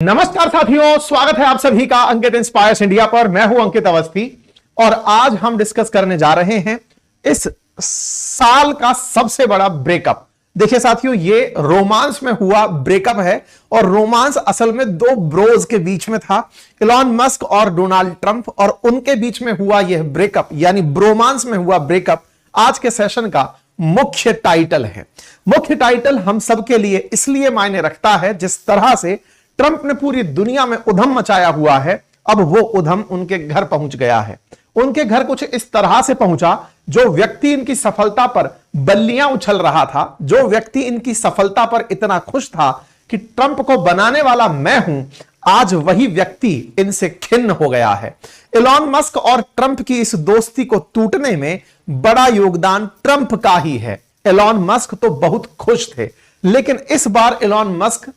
नमस्कार साथियों, स्वागत है आप सभी का अंकित इंस्पायर्स इंडिया पर। मैं हूं अंकित अवस्थी और आज हम डिस्कस करने जा रहे हैं इस साल का सबसे बड़ा ब्रेकअप। देखिए साथियों, ये रोमांस में हुआ ब्रेकअप है और रोमांस असल में दो ब्रोज के बीच में था, इलॉन मस्क और डोनाल्ड ट्रंप, और उनके बीच में हुआ यह ब्रेकअप यानी ब्रोमांस में हुआ ब्रेकअप आज के सेशन का मुख्य टाइटल है। मुख्य टाइटल हम सबके लिए इसलिए मायने रखता है, जिस तरह से ट्रंप ने पूरी दुनिया में उधम मचाया हुआ है, अब वो उधम उनके घर पहुंच गया है। उनके घर कुछ इस तरह से पहुंचा, जो व्यक्ति इनकी सफलता पर बल्लियां उछल रहा था, जो व्यक्ति इनकी सफलता पर इतना खुश था कि ट्रंप को बनाने वाला मैं हूं, आज वही व्यक्ति इनसे खिन्न हो गया है। इलॉन मस्क और ट्रंप की इस दोस्ती को टूटने में बड़ा योगदान ट्रंप का ही है। इलॉन मस्क तो बहुत खुश थे, लेकिन इस बार इलॉन मस्क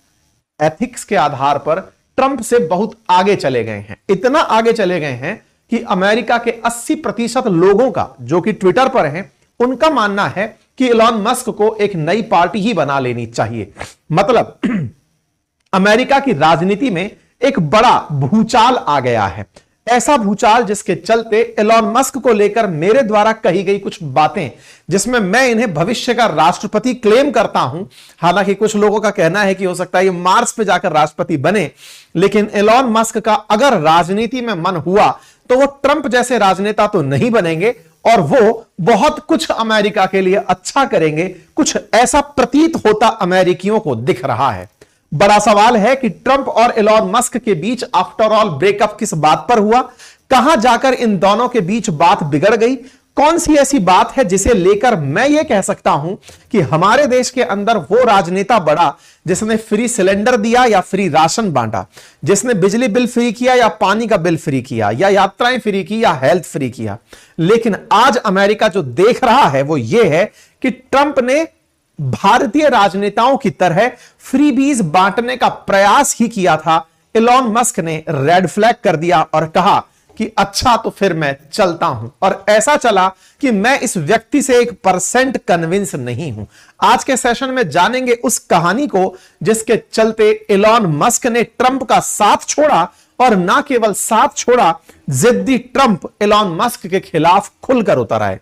एथिक्स के आधार पर ट्रंप से बहुत आगे चले गए हैं। इतना आगे चले गए हैं कि अमेरिका के 80% लोगों का, जो कि ट्विटर पर हैं, उनका मानना है कि इलॉन मस्क को एक नई पार्टी ही बना लेनी चाहिए। मतलब अमेरिका की राजनीति में एक बड़ा भूचाल आ गया है। ऐसा भूचाल जिसके चलते इलॉन मस्क को लेकर मेरे द्वारा कही गई कुछ बातें, जिसमें मैं इन्हें भविष्य का राष्ट्रपति क्लेम करता हूं, हालांकि कुछ लोगों का कहना है कि हो सकता है ये मार्स पे जाकर राष्ट्रपति बने, लेकिन इलॉन मस्क का अगर राजनीति में मन हुआ तो वो ट्रंप जैसे राजनेता तो नहीं बनेंगे और वो बहुत कुछ अमेरिका के लिए अच्छा करेंगे। कुछ ऐसा प्रतीत होता अमेरिकियों को दिख रहा है। बड़ा सवाल है कि ट्रंप और इलॉन मस्क के बीच आफ्टर ऑल ब्रेकअप किस बात पर हुआ, कहां जाकर इन दोनों के बीच बात बिगड़ गई, कौन सी ऐसी बात है जिसे लेकर मैं यह कह सकता हूं कि हमारे देश के अंदर वो राजनेता बड़ा जिसने फ्री सिलेंडर दिया या फ्री राशन बांटा, जिसने बिजली बिल फ्री किया या पानी का बिल फ्री किया या यात्राएं फ्री की या हेल्थ फ्री किया। लेकिन आज अमेरिका जो देख रहा है वो ये है कि ट्रंप ने भारतीय राजनेताओं की तरह फ्रीबीज बांटने का प्रयास ही किया था। इलॉन मस्क ने रेड फ्लैग कर दिया और कहा कि अच्छा तो फिर मैं चलता हूं, और ऐसा चला कि मैं इस व्यक्ति से 1% कन्विंस नहीं हूं। आज के सेशन में जानेंगे उस कहानी को जिसके चलते इलॉन मस्क ने ट्रंप का साथ छोड़ा, और ना केवल साथ छोड़ा, जिद्दी ट्रंप इलॉन मस्क के खिलाफ खुलकर उतर आए।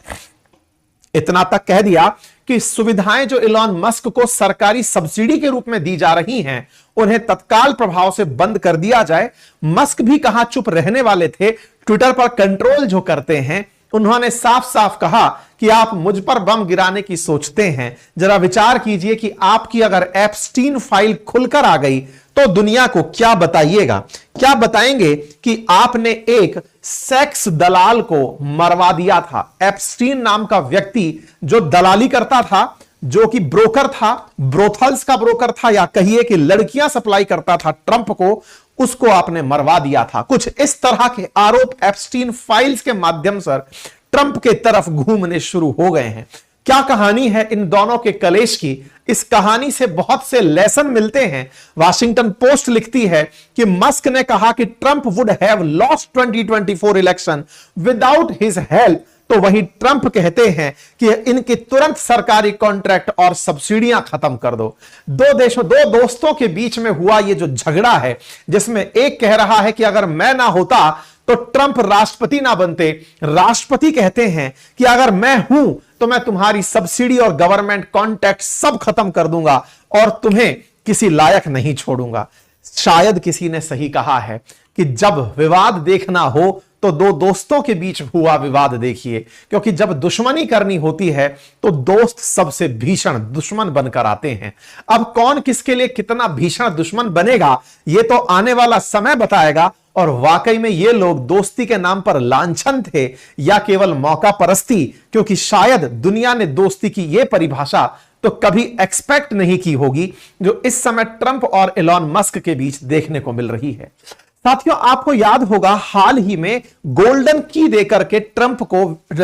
इतना तक कह दिया कि सुविधाएं जो इलॉन मस्क को सरकारी सब्सिडी के रूप में दी जा रही हैं, उन्हें तत्काल प्रभाव से बंद कर दिया जाए। मस्क भी कहां चुप रहने वाले थे, ट्विटर पर कंट्रोल जो करते हैं, उन्होंने साफ साफ कहा कि आप मुझ पर बम गिराने की सोचते हैं, जरा विचार कीजिए कि आपकी अगर एप्स्टीन फाइल खुलकर आ गई तो दुनिया को क्या बताइएगा। क्या बताएंगे कि आपने एक सेक्स दलाल को मरवा दिया था। एप्स्टीन नाम का व्यक्ति जो दलाली करता था, जो कि ब्रोकर था, ब्रोथल्स का ब्रोकर था, या कहिए कि लड़कियां सप्लाई करता था ट्रंप को, उसको आपने मरवा दिया था। कुछ इस तरह के आरोप एप्स्टीन फाइल्स के माध्यम से ट्रंप के तरफ घूमने शुरू हो गए हैं। क्या कहानी है इन दोनों के कलेश की? इस कहानी से बहुत से लेसन मिलते हैं। वाशिंगटन पोस्ट लिखती है कि मस्क ने कहा कि Trump would have lost 2024 election without his help, तो वहीं ट्रंप कहते हैं कि इनके तुरंत सरकारी कॉन्ट्रैक्ट और सब्सिडियां खत्म कर दो। दो दोस्तों के बीच में हुआ यह जो झगड़ा है, जिसमें एक कह रहा है कि अगर मैं ना होता तो ट्रंप राष्ट्रपति ना बनते, राष्ट्रपति कहते हैं कि अगर मैं हूं तो मैं तुम्हारी सब्सिडी और गवर्नमेंट कॉन्ट्रैक्ट सब खत्म कर दूंगा और तुम्हें किसी लायक नहीं छोड़ूंगा। शायद किसी ने सही कहा है कि जब विवाद देखना हो तो दो दोस्तों के बीच हुआ विवाद देखिए, क्योंकि जब दुश्मनी करनी होती है तो दोस्त सबसे भीषण दुश्मन बनकर आते हैं। अब कौन किसके लिए कितना भीषण दुश्मन बनेगा, यह तो आने वाला समय बताएगा। और वाकई में ये लोग दोस्ती के नाम पर लांछन थे या केवल मौका परस्ती, क्योंकि शायद दुनिया ने दोस्ती की यह परिभाषा तो कभी एक्सपेक्ट नहीं की होगी जो इस समय ट्रंप और इलॉन मस्क के बीच देखने को मिल रही है। साथियों, आपको याद होगा हाल ही में गोल्डन की देकर के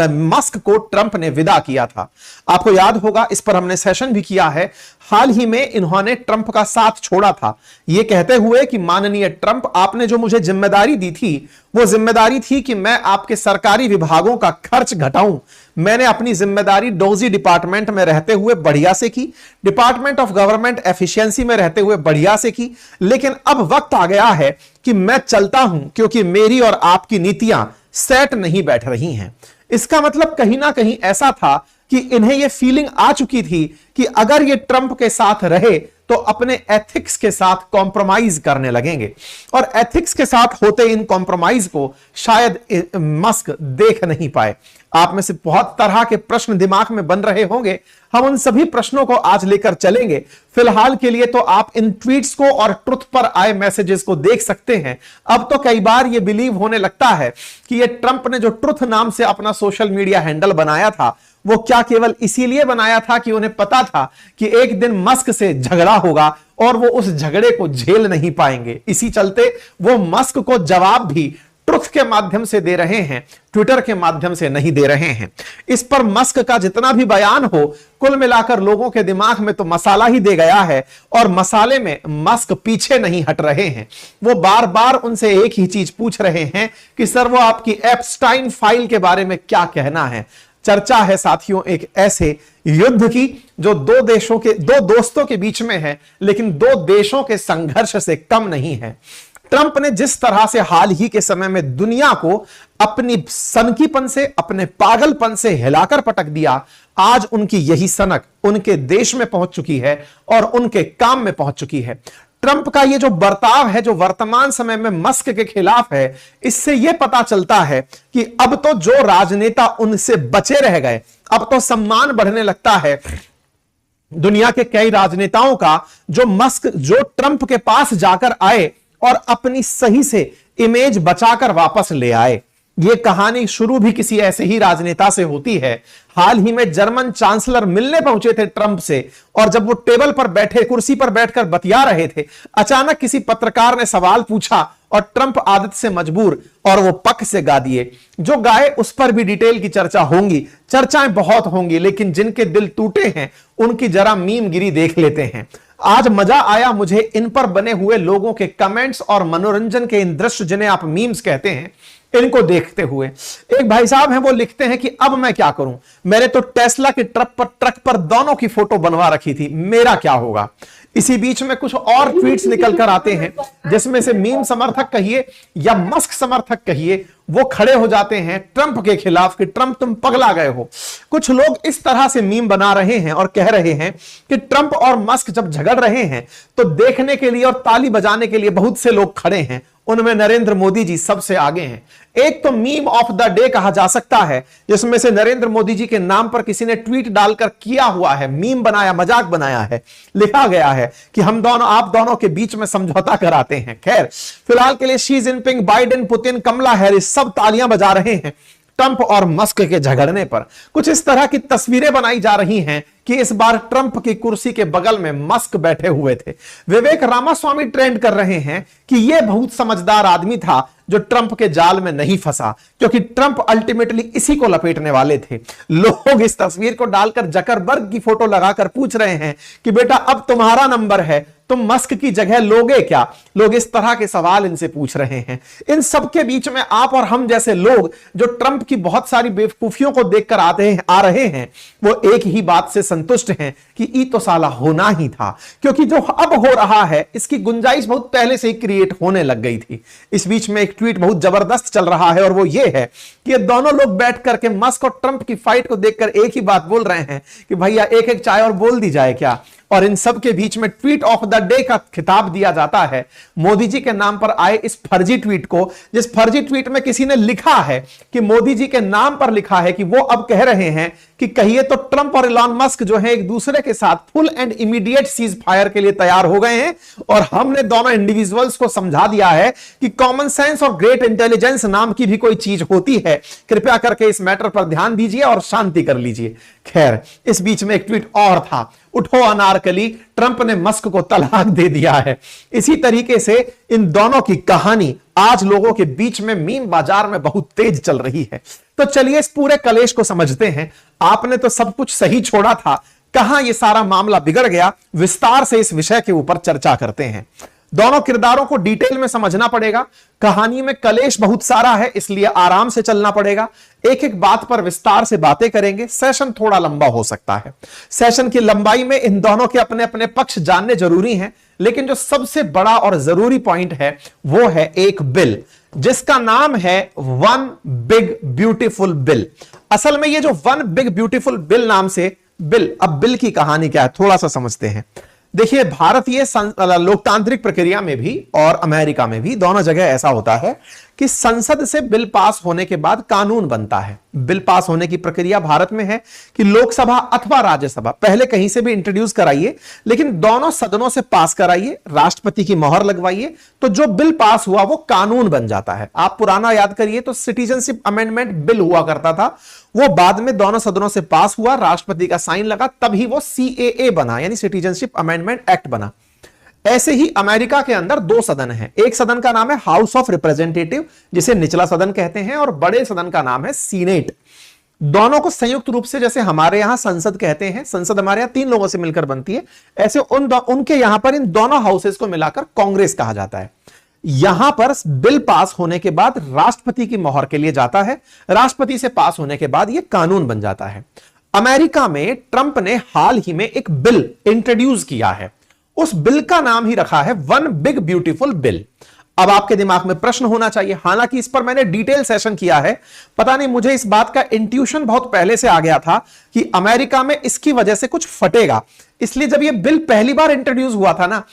मस्क को ट्रंप ने विदा किया था। आपको याद होगा, इस पर हमने सेशन भी किया है। हाल ही में इन्होंने ट्रंप का साथ छोड़ा था, यह कहते हुए कि माननीय ट्रंप, आपने जो मुझे जिम्मेदारी दी थी वो जिम्मेदारी थी कि मैं आपके सरकारी विभागों का खर्च घटाऊं। मैंने अपनी जिम्मेदारी डोजी डिपार्टमेंट में रहते हुए बढ़िया से की, डिपार्टमेंट ऑफ गवर्नमेंट एफिशिएंसी में रहते हुए बढ़िया से की। लेकिन अब वक्त आ गया है कि मैं चलता हूं, क्योंकि मेरी और आपकी नीतियां सेट नहीं बैठ रही हैं। इसका मतलब कहीं ना कहीं ऐसा था कि इन्हें यह फीलिंग आ चुकी थी कि अगर ये ट्रंप के साथ रहे तो अपने एथिक्स के साथ कॉम्प्रोमाइज करने लगेंगे, और एथिक्स के साथ होते इन कॉम्प्रोमाइज को शायद मस्क देख नहीं पाए। आप में से बहुत तरह के प्रश्न दिमाग में बन रहे होंगे, हम उन सभी प्रश्नों को आज लेकर चलेंगे। फिलहाल के लिए तो आप इन ट्वीट्स को और ट्रुथ पर आए मैसेजेस को देख सकते हैं। अब तो कई बार यह बिलीव होने लगता है कि यह ट्रंप ने जो ट्रुथ नाम से अपना सोशल मीडिया हैंडल बनाया था, वो क्या केवल इसीलिए बनाया था कि उन्हें पता था कि एक दिन मस्क से झगड़ा होगा और वो उस झगड़े को झेल नहीं पाएंगे। इसी चलते वो मस्क को जवाब भी ट्रुथ के माध्यम से दे रहे हैं, ट्विटर के माध्यम से नहीं दे रहे हैं। इस पर मस्क का जितना भी बयान हो, कुल मिलाकर लोगों के दिमाग में तो मसाला ही दे गया है, और मसाले में मस्क पीछे नहीं हट रहे हैं। वो बार बार उनसे एक ही चीज पूछ रहे हैं कि सर वो आपकी एप्स्टाइन फाइल के बारे में क्या कहना है। चर्चा है साथियों एक ऐसे युद्ध की जो दो दोस्तों के बीच में है, लेकिन दो देशों के संघर्ष से कम नहीं है। ट्रंप ने जिस तरह से हाल ही के समय में दुनिया को अपनी सनकीपन से, अपने पागलपन से हिलाकर पटक दिया, आज उनकी यही सनक उनके देश में पहुंच चुकी है और उनके काम में पहुंच चुकी है। ट्रंप का ये जो बर्ताव है, जो वर्तमान समय में मस्क के खिलाफ है, इससे यह पता चलता है कि अब तो जो राजनेता उनसे बचे रह गए, अब तो सम्मान बढ़ने लगता है दुनिया के कई राजनेताओं का, जो ट्रंप के पास जाकर आए और अपनी सही से इमेज बचाकर वापस ले आए। यह कहानी शुरू भी किसी ऐसे ही राजनेता से होती है। हाल ही में जर्मन चांसलर मिलने पहुंचे थे ट्रंप से, और जब वो टेबल पर बैठे, कुर्सी पर बैठकर बतिया रहे थे, अचानक किसी पत्रकार ने सवाल पूछा और ट्रंप आदत से मजबूर और वो पक से गा दिए। जो गाए उस पर भी डिटेल की चर्चा होंगी, चर्चाएं बहुत होंगी, लेकिन जिनके दिल टूटे हैं उनकी जरा मीमगिरी देख लेते हैं। आज मजा आया मुझे इन पर बने हुए लोगों के कमेंट्स और मनोरंजन के इन दृश्य, जिन्हें आप मीम्स कहते हैं, इनको देखते हुए। एक भाई साहब हैं, वो लिखते हैं कि अब मैं क्या करूं, मैंने तो टेस्ला के ट्रक पर दोनों की फोटो बनवा रखी थी, मेरा क्या होगा। इसी बीच में कुछ और ट्वीट्स निकल कर आते हैं, जिसमें से मीम समर्थक कहिए या मस्क समर्थक कहिए, वो खड़े हो जाते हैं ट्रंप के खिलाफ कि ट्रंप तुम पगला गए हो। कुछ लोग इस तरह से मीम बना रहे हैं और कह रहे हैं कि ट्रंप और मस्क जब झगड़ रहे हैं तो देखने के लिए और ताली बजाने के लिए बहुत से लोग खड़े हैं, उनमें नरेंद्र मोदी जी सबसे आगे हैं। एक तो मीम ऑफ द डे कहा जा सकता है, जिसमें से नरेंद्र मोदी जी के नाम पर किसी ने ट्वीट डालकर किया हुआ है, मीम बनाया, मजाक बनाया है, लिखा गया है कि हम दोनों, आप दोनों के बीच में समझौता कराते हैं। खैर, फिलहाल के लिए शी जिनपिंग, बाइडेन, पुतिन, कमला हैरिस सब तालियां बजा रहे हैं ट्रंप और मस्क के झगड़ने पर। कुछ इस तरह की तस्वीरें बनाई जा रही हैं कि इस बार ट्रंप की कुर्सी के बगल में मस्क बैठे हुए थे। विवेक रामास्वामी ट्रेंड कर रहे हैं कि यह बहुत समझदार आदमी था जो ट्रंप के जाल में नहीं फंसा, क्योंकि ट्रंप अल्टीमेटली इसी को लपेटने वाले थे। लोग इस तस्वीर को डालकर जकरबर्ग की फोटो लगाकर पूछ रहे हैं कि बेटा अब तुम्हारा नंबर है, तुम मस्क की जगह लोगे क्या। लोग इस तरह के सवाल इनसे पूछ रहे हैं। इन सब के बीच में आप और हम जैसे लोग जो ट्रंप की बहुत सारी बेवकूफियों को देखकर आ रहे हैं, वो एक ही बात से संतुष्ट हैं कि ई तो साला होना ही था, क्योंकि जो अब हो रहा है इसकी गुंजाइश बहुत पहले से ही क्रिएट होने लग गई थी। इस बीच में एक ट्वीट बहुत जबरदस्त चल रहा है, और वो ये है कि ये दोनों लोग बैठ करके मस्क और ट्रंप की फाइट को देखकर एक ही बात बोल रहे हैं कि भैया एक एक चाय और बोल दी जाए क्या। और इन सब के बीच में ट्वीट ऑफ द डे का खिताब दिया जाता है मोदी जी के नाम पर आए इस फर्जी ट्वीट को, जिस फर्जी ट्वीट में किसी ने लिखा है कि मोदी जी के नाम पर लिखा है कि वो अब कह रहे हैं कि कहिए तो ट्रंप और इलॉन मस्क जो है एक दूसरे के साथ full and immediate cease fire के लिए तैयार हो गए हैं, और हमने दोनों इंडिविजुअल्स को समझा दिया है कि कॉमन सेंस और ग्रेट इंटेलिजेंस नाम की भी कोई चीज होती है। कृपया करके इस मैटर पर ध्यान दीजिए और शांति कर लीजिए। खैर, इस बीच में एक ट्वीट और था, उठो अनारकली, ट्रंप ने मस्क को तलाक दे दिया है। इसी तरीके से इन दोनों की कहानी आज लोगों के बीच में मीम बाजार में बहुत तेज चल रही है। तो चलिए इस पूरे कलेश को समझते हैं। आपने तो सब कुछ सही छोड़ा था, कहां यह सारा मामला बिगड़ गया, विस्तार से इस विषय के ऊपर चर्चा करते हैं। दोनों किरदारों को डिटेल में समझना पड़ेगा। कहानी में कलेश बहुत सारा है, इसलिए आराम से चलना पड़ेगा। एक एक बात पर विस्तार से बातें करेंगे। सेशन थोड़ा लंबा हो सकता है। सेशन की लंबाई में इन दोनों के अपने अपने पक्ष जानने जरूरी हैं, लेकिन जो सबसे बड़ा और जरूरी पॉइंट है वो है एक बिल जिसका नाम है वन बिग ब्यूटीफुल बिल। असल में ये जो वन बिग ब्यूटीफुल बिल नाम से बिल, अब बिल की कहानी क्या है थोड़ा सा समझते हैं। देखिए, भारतीय लोकतांत्रिक प्रक्रिया में भी और अमेरिका में भी दोनों जगह ऐसा होता है कि संसद से बिल पास होने के बाद कानून बनता है। बिल पास होने की प्रक्रिया भारत में है कि लोकसभा अथवा राज्यसभा, पहले कहीं से भी इंट्रोड्यूस कराइए, लेकिन दोनों सदनों से पास कराइए, राष्ट्रपति की मोहर लगवाइए, तो जो बिल पास हुआ वो कानून बन जाता है। आप पुराना याद करिए तो सिटीजनशिप अमेंडमेंट बिल हुआ करता था, वो बाद में दोनों सदनों से पास हुआ, राष्ट्रपति का साइन लगा, तभी वो सीएए बना, यानी सिटीजनशिप अमेंडमेंट एक्ट बना। ऐसे ही अमेरिका के अंदर दो सदन हैं। एक सदन का नाम है हाउस ऑफ रिप्रेजेंटेटिव, जिसे निचला सदन कहते हैं, और बड़े सदन का नाम है सीनेट। दोनों को संयुक्त रूप से, जैसे हमारे यहां संसद कहते हैं, संसद हमारे यहां 3 लोगों से मिलकर बनती है, ऐसे उनके यहां पर इन दोनों हाउसेस को मिलाकर कांग्रेस कहा जाता है। यहां पर बिल पास होने के बाद राष्ट्रपति की मोहर के लिए जाता है, राष्ट्रपति से पास होने के बाद यह कानून बन जाता है। अमेरिका में ट्रंप ने हाल ही में एक बिल इंट्रोड्यूस किया है, उस बिल का नाम ही रखा है वन बिग ब्यूटीफुल बिल। अब आपके दिमाग में प्रश्न होना चाहिए, हालांकि इस पर मैंने डिटेल सेशन किया है, पता नहीं मुझे इस बात का इंट्यूशन बहुत पहले से आ गया था कि अमेरिका में इसकी वजह से कुछ फटेगा, इसलिए जब यह बिल पहली बार इंट्रोड्यूस हुआ था ना,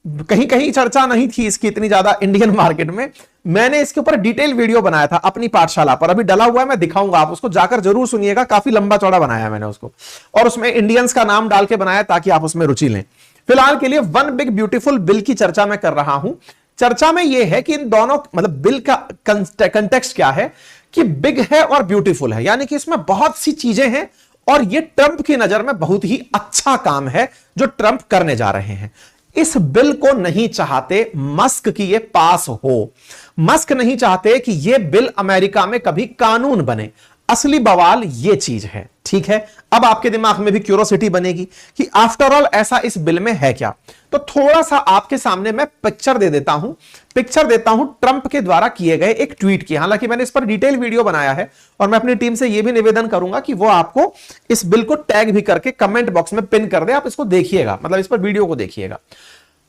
कहीं कहीं चर्चा नहीं थी इसकी इतनी ज्यादा इंडियन मार्केट में, मैंने इसके ऊपर डिटेल वीडियो बनाया था अपनी पाठशाला पर, अभी डला हुआ है, मैं दिखाऊंगा, आप उसको जाकर जरूर सुनिएगा, काफी लंबा चौड़ा बनाया मैंने उसको, और उसमें इंडियंस का नाम डाल के बनाया ताकि आप उसमें रुचि लें। फिलहाल के लिए वन बिग ब्यूटीफुल बिल की चर्चा मैं कर रहा हूं। चर्चा में यह है कि इन दोनों, मतलब बिल का कंटेक्स्ट क्या है कि बिग है और ब्यूटीफुल है, यानी कि इसमें बहुत सी चीजें हैं और यह ट्रंप की नजर में बहुत ही अच्छा काम है जो ट्रंप करने जा रहे हैं। इस बिल को नहीं चाहते मस्क की ये पास हो, मस्क नहीं चाहते कि यह बिल अमेरिका में कभी कानून बने। असली बवाल यह चीज है, ठीक है। अब आपके दिमाग में भी क्यूरोसिटी बनेगी कि आफ्टर ऑल ऐसा इस बिल में है क्या, तो थोड़ा सा आपके सामने मैं पिक्चर देता हूं ट्रंप के द्वारा किए गए एक ट्वीट की। हालांकि मैंने इस पर डिटेल वीडियो बनाया है और मैं अपनी टीम से यह भी निवेदन करूंगा कि वो आपको इस बिल को टैग भी करके कमेंट बॉक्स में पिन कर दे, आप इसको देखिएगा, मतलब इस पर वीडियो को देखिएगा।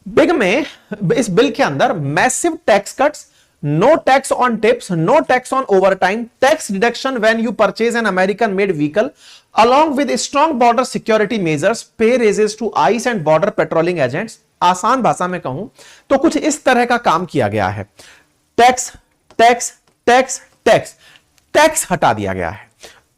बिग में, इस बिल के अंदर massive tax cuts, no tax on tips, no tax on overtime, tax deduction when you purchase an American made vehicle, along with strong border security measures, pay raises to ICE and border patrolling agents। आसान भाषा में कहूं तो कुछ इस तरह का काम किया गया है। Tax tax tax tax tax हटा दिया गया है,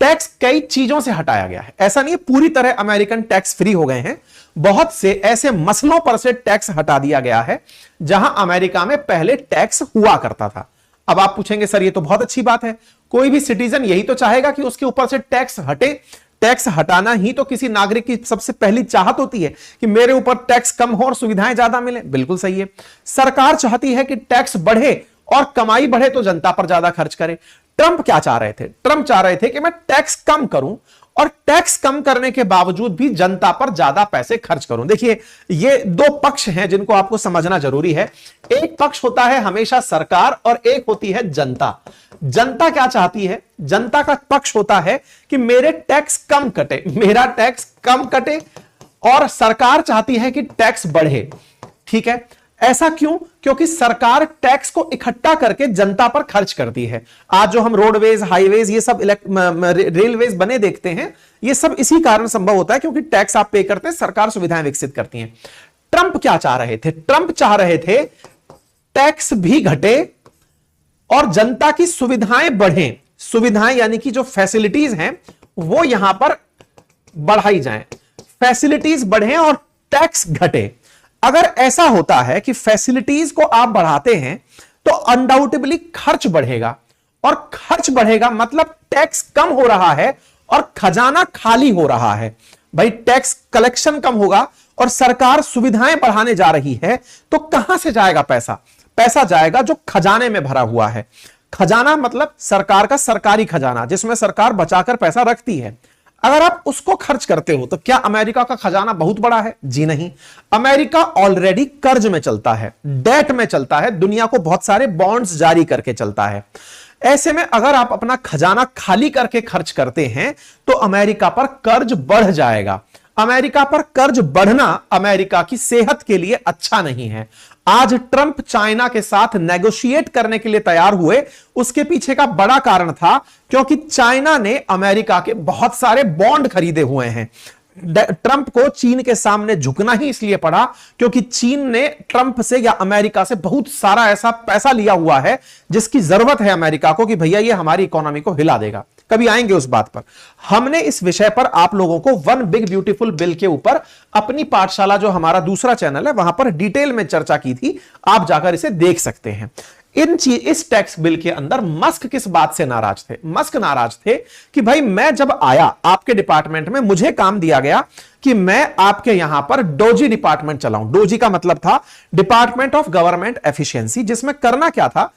टैक्स कई चीजों से हटाया गया है, ऐसा नहीं है पूरी तरह अमेरिकन टैक्स फ्री हो गए हैं, बहुत से ऐसे मसलों पर से टैक्स हटा दिया गया है जहां अमेरिका में पहले टैक्स हुआ करता था। अब आप पूछेंगे सर ये तो बहुत अच्छी बात है, कोई भी सिटीजन यही तो चाहेगा कि उसके ऊपर से टैक्स हटे, टैक्स हटाना ही तो किसी नागरिक की सबसे पहली चाहत होती है कि मेरे ऊपर टैक्स कम हो और सुविधाएं ज्यादा मिले। बिल्कुल सही है, सरकार चाहती है कि टैक्स बढ़े और कमाई बढ़े तो जनता पर ज्यादा खर्च करे। ट्रंप क्या चाह रहे थे? ट्रंप चाह रहे थे कि मैं टैक्स कम करूं और टैक्स कम करने के बावजूद भी जनता पर ज्यादा पैसे खर्च करूं। देखिए, ये दो पक्ष हैं जिनको आपको समझना जरूरी है। एक पक्ष होता है हमेशा सरकार और एक होती है जनता। जनता क्या चाहती है? जनता का पक्ष होता है कि मेरे टैक्स कम कटे, मेरा टैक्स कम कटे, और सरकार चाहती है कि टैक्स बढ़े। ठीक है, ऐसा क्यों? क्योंकि सरकार टैक्स को इकट्ठा करके जनता पर खर्च करती है। आज जो हम रोडवेज, हाईवेज, ये सब रेलवेज बने देखते हैं, ये सब इसी कारण संभव होता है क्योंकि टैक्स आप पे करते हैं, सरकार सुविधाएं विकसित करती है। ट्रंप क्या चाह रहे थे? ट्रंप चाह रहे थे टैक्स भी घटे और जनता की सुविधाएं बढ़े। सुविधाएं यानी कि जो फैसिलिटीज हैं वो यहां पर बढ़ाई जाएं, फैसिलिटीज बढ़े और टैक्स घटे। अगर ऐसा होता है कि फैसिलिटीज को आप बढ़ाते हैं तो अनडाउटेबली खर्च बढ़ेगा, और खर्च बढ़ेगा मतलब टैक्स कम हो रहा है और खजाना खाली हो रहा है। भाई टैक्स कलेक्शन कम होगा और सरकार सुविधाएं बढ़ाने जा रही है तो कहां से जाएगा पैसा? पैसा जाएगा जो खजाने में भरा हुआ है। खजाना मतलब सरकार का सरकारी खजाना, जिसमें सरकार बचाकर पैसा रखती है। अगर आप उसको खर्च करते हो तो क्या अमेरिका का खजाना बहुत बड़ा है? जी नहीं। अमेरिका ऑलरेडी कर्ज में चलता है, डेट में चलता है, दुनिया को बहुत सारे बॉन्ड्स जारी करके चलता है। ऐसे में अगर आप अपना खजाना खाली करके खर्च करते हैं तो अमेरिका पर कर्ज बढ़ जाएगा। अमेरिका पर कर्ज बढ़ना अमेरिका की सेहत के लिए अच्छा नहीं है। आज ट्रंप चाइना के साथ नेगोशिएट करने के लिए तैयार हुए, उसके पीछे का बड़ा कारण था क्योंकि चाइना ने अमेरिका के बहुत सारे बॉन्ड खरीदे हुए हैं। ट्रंप को चीन के सामने झुकना ही इसलिए पड़ा क्योंकि चीन ने ट्रंप से या अमेरिका से बहुत सारा ऐसा पैसा लिया हुआ है जिसकी जरूरत है अमेरिका को कि भैया ये हमारी इकोनॉमी को हिला देगा। कभी आएंगे उस बात पर। हमने इस विषय पर आप लोगों को वन बिग ब्यूटीफुल बिल के ऊपर अपनी पाठशाला, जो हमारा दूसरा चैनल है, वहां पर डिटेल में चर्चा की थी, आप जाकर इसे देख सकते हैं। इस टैक्स बिल के अंदर मस्क किस बात से नाराज थे? मस्क नाराज थे कि भाई मैं जब आया आपके डिपार्टमेंट में, मुझे काम दिया गया कि मैं आपके यहां पर डोजी डिपार्टमेंट चलाऊं। डोजी का मतलब था डिपार्टमेंट ऑफ गवर्नमेंट एफिशिएंसी, जिसमें करना क्या था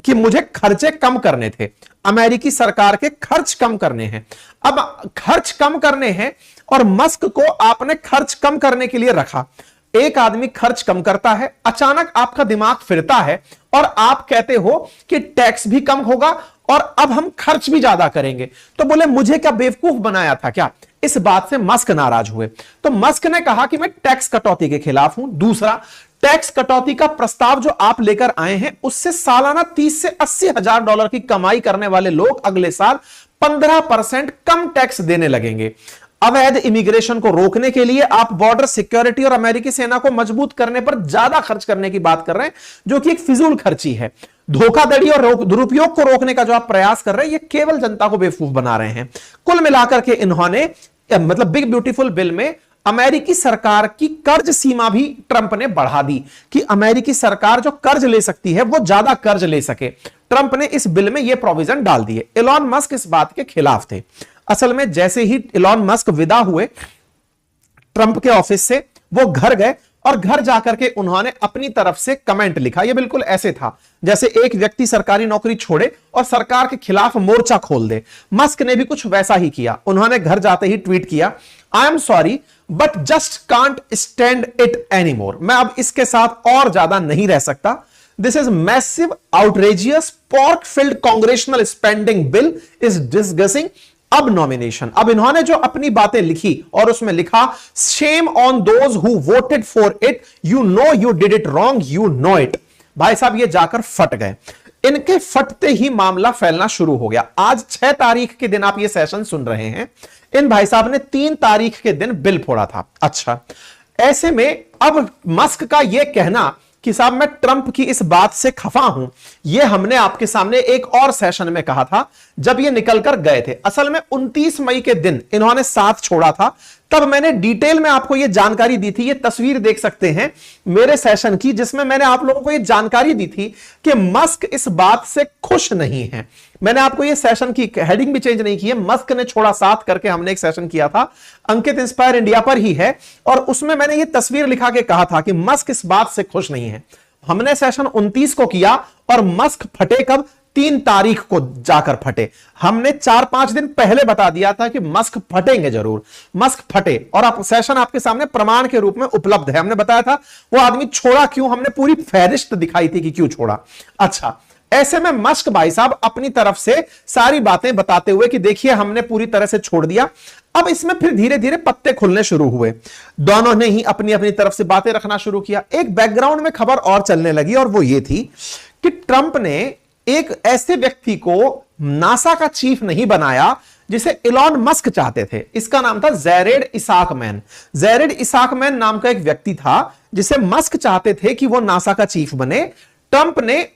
कि मुझे खर्चे कम करने थे, अमेरिकी सरकार के खर्च कम करने हैं। अब खर्च कम करने हैं और मस्क को आपने खर्च कम करने के लिए रखा। एक आदमी खर्च कम करता है, अचानक आपका दिमाग फिरता है और आप कहते हो कि टैक्स भी कम होगा और अब हम खर्च भी ज्यादा करेंगे। तो बोले मुझे क्या बेवकूफ बनाया था क्या? इस बात से मस्क नाराज हुए। तो मस्क ने कहा कि मैं टैक्स कटौती के खिलाफ हूं। दूसरा, टैक्स कटौती का प्रस्ताव जो आप लेकर आए हैं उससे सालाना 30 से 80 हजार डॉलर की कमाई करने वाले लोग अगले साल 15% कम टैक्स देने लगेंगे। अवैध इमिग्रेशन को रोकने के लिए आप बॉर्डर सिक्योरिटी और अमेरिकी सेना को मजबूत करने पर ज्यादा खर्च करने की बात कर रहे हैं, जो कि एक फिजूल खर्ची है। धोखाधड़ी और दुरुपयोग को रोकने का जो आप प्रयास कर रहे हैं, ये केवल जनता को बेवकूफ बना रहे हैं। कुल मिलाकर के इन्होंने मतलब बिग ब्यूटीफुल बिल में अमेरिकी सरकार की कर्ज सीमा भी ट्रंप ने बढ़ा दी कि अमेरिकी सरकार जो कर्ज ले सकती है वो ज्यादा कर्ज ले सके। ट्रंप ने इस बिल में ये प्रोविजन डाल दिए। एलॉन मस्क इस बात के खिलाफ थे। असल में जैसे ही एलॉन मस्क विदा हुए ट्रंप के ऑफिस से, वो घर गए और घर जाकर के उन्होंने अपनी तरफ से कमेंट लिखा। यह बिल्कुल ऐसे था जैसे एक व्यक्ति सरकारी नौकरी छोड़े और सरकार के खिलाफ मोर्चा खोल दे। मस्क ने भी कुछ वैसा ही किया। उन्होंने घर जाते ही ट्वीट किया, I am sorry but just can't stand it anymore. मैं अब इसके साथ और ज्यादा नहीं रह सकता। This is massive outrageous pork field congressional spending bill is discussing अब नॉमिनेशन। अब इन्होंने जो अपनी बातें लिखी और उसमें लिखा, shame on those who voted for it, you know you did it wrong, you know it. भाई साहब ये जाकर फट गए। इनके फटते ही मामला फैलना शुरू हो गया। आज 6 तारीख के दिन आप ये सेशन सुन रहे हैं, इन भाई साहब ने 3 तारीख के दिन बिल फोड़ा था। अच्छा, ऐसे में अब मस्क का यह कहना कि साहब मैं ट्रंप की इस बात से खफा हूं, यह हमने आपके सामने एक और सेशन में कहा था जब ये निकलकर गए थे। असल में 29 मई के दिन इन्होंने साथ छोड़ा था, तब मैंने डिटेल में आपको यह जानकारी दी थी। ये तस्वीर देख सकते हैं मेरे सेशन की, जिसमें मैंने आप लोगों को यह जानकारी दी थी कि मस्क इस बात से खुश नहीं है। मैंने आपको यह सेशन की हेडिंग भी चेंज नहीं की है, मस्क ने छोड़ा साथ करके हमने एक सेशन किया था, अंकित इंस्पायर इंडिया पर ही है, और उसमें मैंने ये तस्वीर लिखा के कहा था कि मस्क इस बात से खुश नहीं है। हमने सेशन 29 को किया और मस्क फटे कब? 3 तारीख को जाकर फटे। हमने 4-5 दिन पहले बता दिया था कि मस्क फटेंगे जरूर। मस्क फटे और आप सेशन आपके सामने प्रमाण के रूप में उपलब्ध है। हमने बताया था वो आदमी छोड़ा क्यों, हमने पूरी फहरिस्त दिखाई थी कि क्यों छोड़ा। अच्छा, ऐसे में मस्क भाई साहब अपनी तरफ से सारी बातें बताते हुए कि देखिए हमने पूरी तरह से छोड़ दिया। अब इसमें फिर धीरे धीरे पत्ते खुलने शुरू हुए। दोनों ने ही अपनी अपनी तरफ से बातें रखना शुरू किया। एक बैकग्राउंड में खबर और चलने लगी और वो ये थी कि ट्रंप ने एक ऐसे व्यक्ति को नासा का चीफ नहीं बनाया जिसे एलॉन मस्क चाहते थे। इसका नाम था जैरेड इसाकमैन। जैरेड इसाकमैन नाम का एक व्यक्ति था जिसे मस्क चाहते थे कि वो नासा का चीफ बने। ट्रंप ने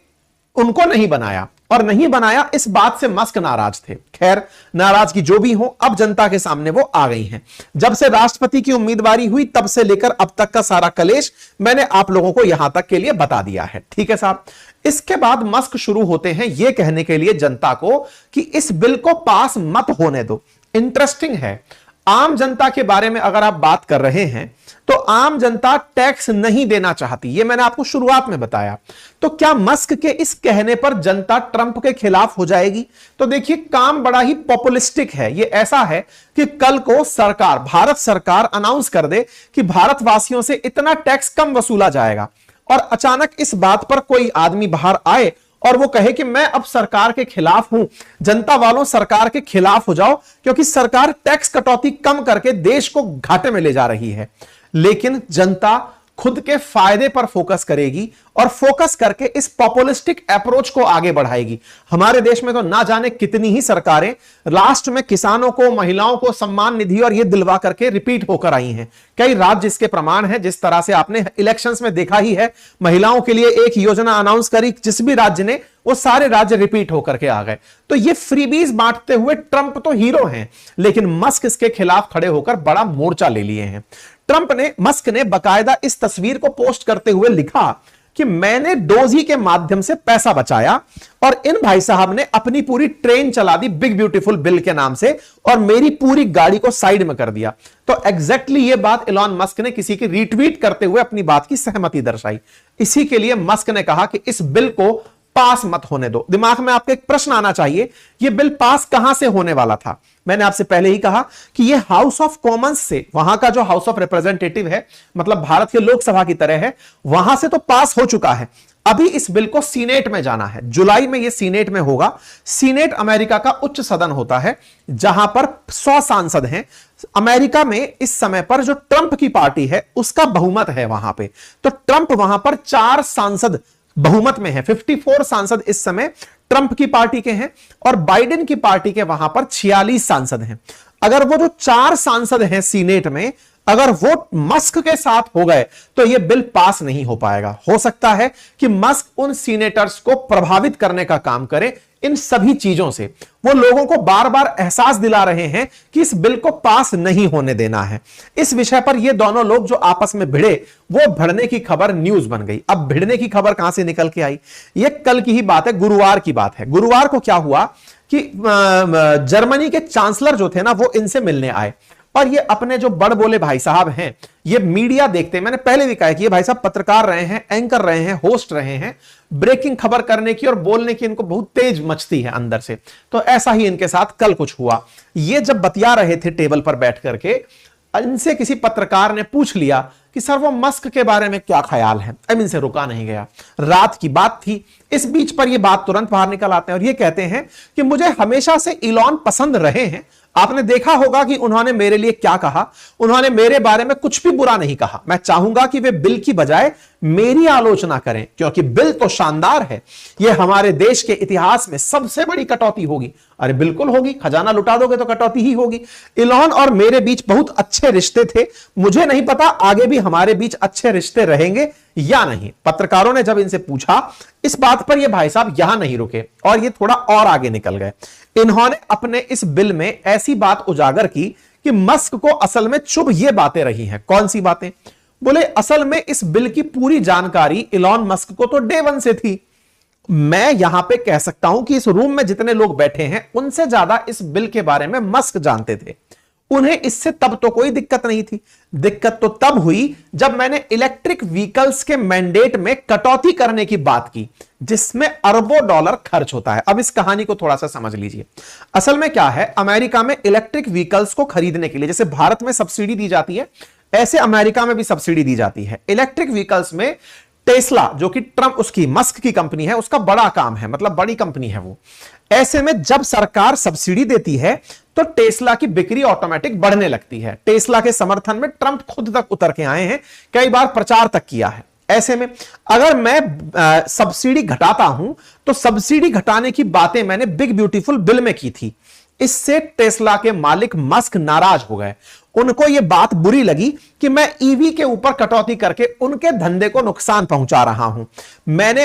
उनको नहीं बनाया, और नहीं बनाया इस बात से मस्क नाराज थे। खैर, नाराजगी जो भी हो, अब जनता के सामने वो आ गई हैं। जब से राष्ट्रपति की उम्मीदवारी हुई तब से लेकर अब तक का सारा कलेश मैंने आप लोगों को यहां तक के लिए बता दिया है। ठीक है साहब। इसके बाद मस्क शुरू होते हैं यह कहने के लिए जनता को कि इस बिल को पास मत होने दो। इंटरेस्टिंग है, आम जनता के बारे में अगर आप बात कर रहे हैं तो आम जनता टैक्स नहीं देना चाहती, यह मैंने आपको शुरुआत में बताया। तो क्या मस्क के इस कहने पर जनता ट्रंप के खिलाफ हो जाएगी? तो देखिए, काम बड़ा ही पॉपुलिस्टिक है। यह ऐसा है कि कल को सरकार, भारत सरकार अनाउंस कर दे कि भारतवासियों से इतना टैक्स कम वसूला जाएगा, और अचानक इस बात पर कोई आदमी बाहर आए और वो कहे कि मैं अब सरकार के खिलाफ हूं, जनता वालों सरकार के खिलाफ हो जाओ, क्योंकि सरकार टैक्स कटौती कम करके देश को घाटे में ले जा रही है। लेकिन जनता खुद के फायदे पर फोकस करेगी और फोकस करके इस पॉपुलिस्टिक अप्रोच को आगे बढ़ाएगी। हमारे देश में तो ना जाने कितनी ही सरकारें लास्ट में किसानों को, महिलाओं को सम्मान निधि और ये दिलवा करके रिपीट होकर आई हैं। कई राज्य इसके प्रमाण हैं। जिस तरह से आपने इलेक्शंस में देखा ही है, महिलाओं के लिए एक योजना अनाउंस करी, जिस भी राज्य ने, वो सारे राज्य रिपीट होकर के आ गए। तो ये फ्रीबीज बांटते हुए ट्रंप तो हीरो हैं, लेकिन मस्क इसके खिलाफ खड़े होकर बड़ा मोर्चा ले लिए हैं। मस्क ने बकायदा इस तस्वीर को पोस्ट करते हुए लिखा कि मैंने डोजी के माध्यम से पैसा बचाया और इन भाई साहब ने अपनी पूरी ट्रेन चला दी बिग ब्यूटीफुल बिल के नाम से और मेरी पूरी गाड़ी को साइड में कर दिया। तो एग्जैक्टली ये बात इलॉन मस्क ने किसी की रीट्वीट करते हुए अपनी बात की सहमति दर्शाई। इसी के लिए मस्क ने कहा कि इस बिल को पास मत होने दो। दिमाग में आपके एक प्रश्न आना चाहिए, यह बिल पास कहां से होने वाला था? मैंने आपसे पहले ही कहा कि यह हाउस ऑफ कॉमन्स से, वहां का जो हाउस ऑफ रिप्रेजेंटेटिव है, मतलब भारत के लोकसभा की तरह है, वहां से तो पास हो चुका है। अभी इस बिल को सीनेट में जाना है। जुलाई में यह सीनेट में होगा। सीनेट अमेरिका का उच्च सदन होता है जहां पर 100 सांसद हैं। अमेरिका में इस समय पर जो ट्रंप की पार्टी है उसका बहुमत है वहां पे। तो ट्रंप वहां पर 4 सांसद बहुमत में है। 54 सांसद इस समय ट्रंप की पार्टी के हैं और बाइडेन की पार्टी के वहां पर 46 सांसद हैं। अगर वो जो 4 सांसद हैं सीनेट में, अगर वो मस्क के साथ हो गए तो यह बिल पास नहीं हो पाएगा। हो सकता है कि मस्क उन सीनेटर्स को प्रभावित करने का काम करे इन सभी चीजों से। वो लोगों को बार बार एहसास दिला रहे हैं कि इस बिल को पास नहीं होने देना है। इस विषय पर ये दोनों लोग जो आपस में भिड़े, वो भिड़ने की खबर न्यूज बन गई। अब भिड़ने की खबर कहां से निकल के आई? ये कल की ही बात है, गुरुवार की बात है। गुरुवार को क्या हुआ कि जर्मनी के चांसलर जो थे ना, वो इनसे मिलने आए और ये अपने जो बड़ बोले भाई साहब हैं, ये मीडिया देखते हैं। मैंने पहले भी कहा कि ये भाई साहब पत्रकार रहे हैं, एंकर रहे हैं, होस्ट रहे हैं। ब्रेकिंग खबर करने की और बोलने की इनको बहुत तेज मचती है अंदर से। तो ऐसा ही इनके साथ कल कुछ हुआ। ये जब बतिया रहे थे टेबल पर बैठ करके, इनसे किसी पत्रकार ने पूछ लिया कि सर वो मस्क के बारे में क्या ख्याल है। अब इनसे रुका नहीं गया। रात की बात थी। इस बीच पर ये बात तुरंत बाहर निकल आते हैं और ये कहते हैं कि मुझे हमेशा से इलॉन पसंद रहे हैं। आपने देखा होगा कि उन्होंने मेरे लिए क्या कहा। उन्होंने मेरे बारे में कुछ भी बुरा नहीं कहा। मैं चाहूंगा कि वे बिल की बजाय मेरी आलोचना करें, क्योंकि बिल तो शानदार है। यह हमारे देश के इतिहास में सबसे बड़ी कटौती होगी। अरे बिल्कुल होगी, खजाना लुटा दोगे तो कटौती ही होगी। इलॉन और मेरे बीच बहुत अच्छे रिश्ते थे। मुझे नहीं पता आगे भी हमारे बीच अच्छे रिश्ते रहेंगे या नहीं। पत्रकारों ने जब इनसे पूछा इस बात पर, ये भाई साहब यहां नहीं रुके और ये थोड़ा और आगे निकल गए। इन्होंने अपने इस बिल में ऐसी बात उजागर की कि मस्क को असल में चुभ ये बातें रही हैं। कौन सी बातें? बोले असल में इस बिल की पूरी जानकारी इलॉन मस्क को तो डे 1 से थी। मैं यहां पे कह सकता हूं कि इस रूम में जितने लोग बैठे हैं उनसे ज्यादा इस बिल के बारे में मस्क जानते थे। उन्हें इससे तब तो कोई दिक्कत नहीं थी। दिक्कत तो तब हुई जब मैंने इलेक्ट्रिक व्हीकल्स के मैंडेट में कटौती करने की बात की, जिसमें अरबों डॉलर खर्च होता है। अब इस कहानी को थोड़ा सा समझ लीजिए। असल में क्या है, अमेरिका में इलेक्ट्रिक व्हीकल्स को खरीदने के लिए जैसे भारत में सब्सिडी दी जाती है, ऐसे अमेरिका में भी सब्सिडी दी जाती है। इलेक्ट्रिक व्हीकल्स में टेस्ला, जो कि ट्रंप, उसकी मस्क की कंपनी है, उसका बड़ा काम है, मतलब बड़ी कंपनी है वो। ऐसे में जब सरकार सब्सिडी देती है तो टेस्ला की बिक्री ऑटोमेटिक बढ़ने लगती है। टेस्ला के समर्थन में ट्रंप खुद तक उतर के आए हैं, कई बार प्रचार तक किया है। ऐसे में अगर मैं सब्सिडी घटाता हूं तो सब्सिडी घटाने की बातें मैंने बिग ब्यूटीफुल बिल में की थी। इससे टेस्ला के मालिक मस्क नाराज हो गए। उनको यह बात बुरी लगी कि मैं ईवी के ऊपर कटौती करके उनके धंधे को नुकसान पहुंचा रहा हूं।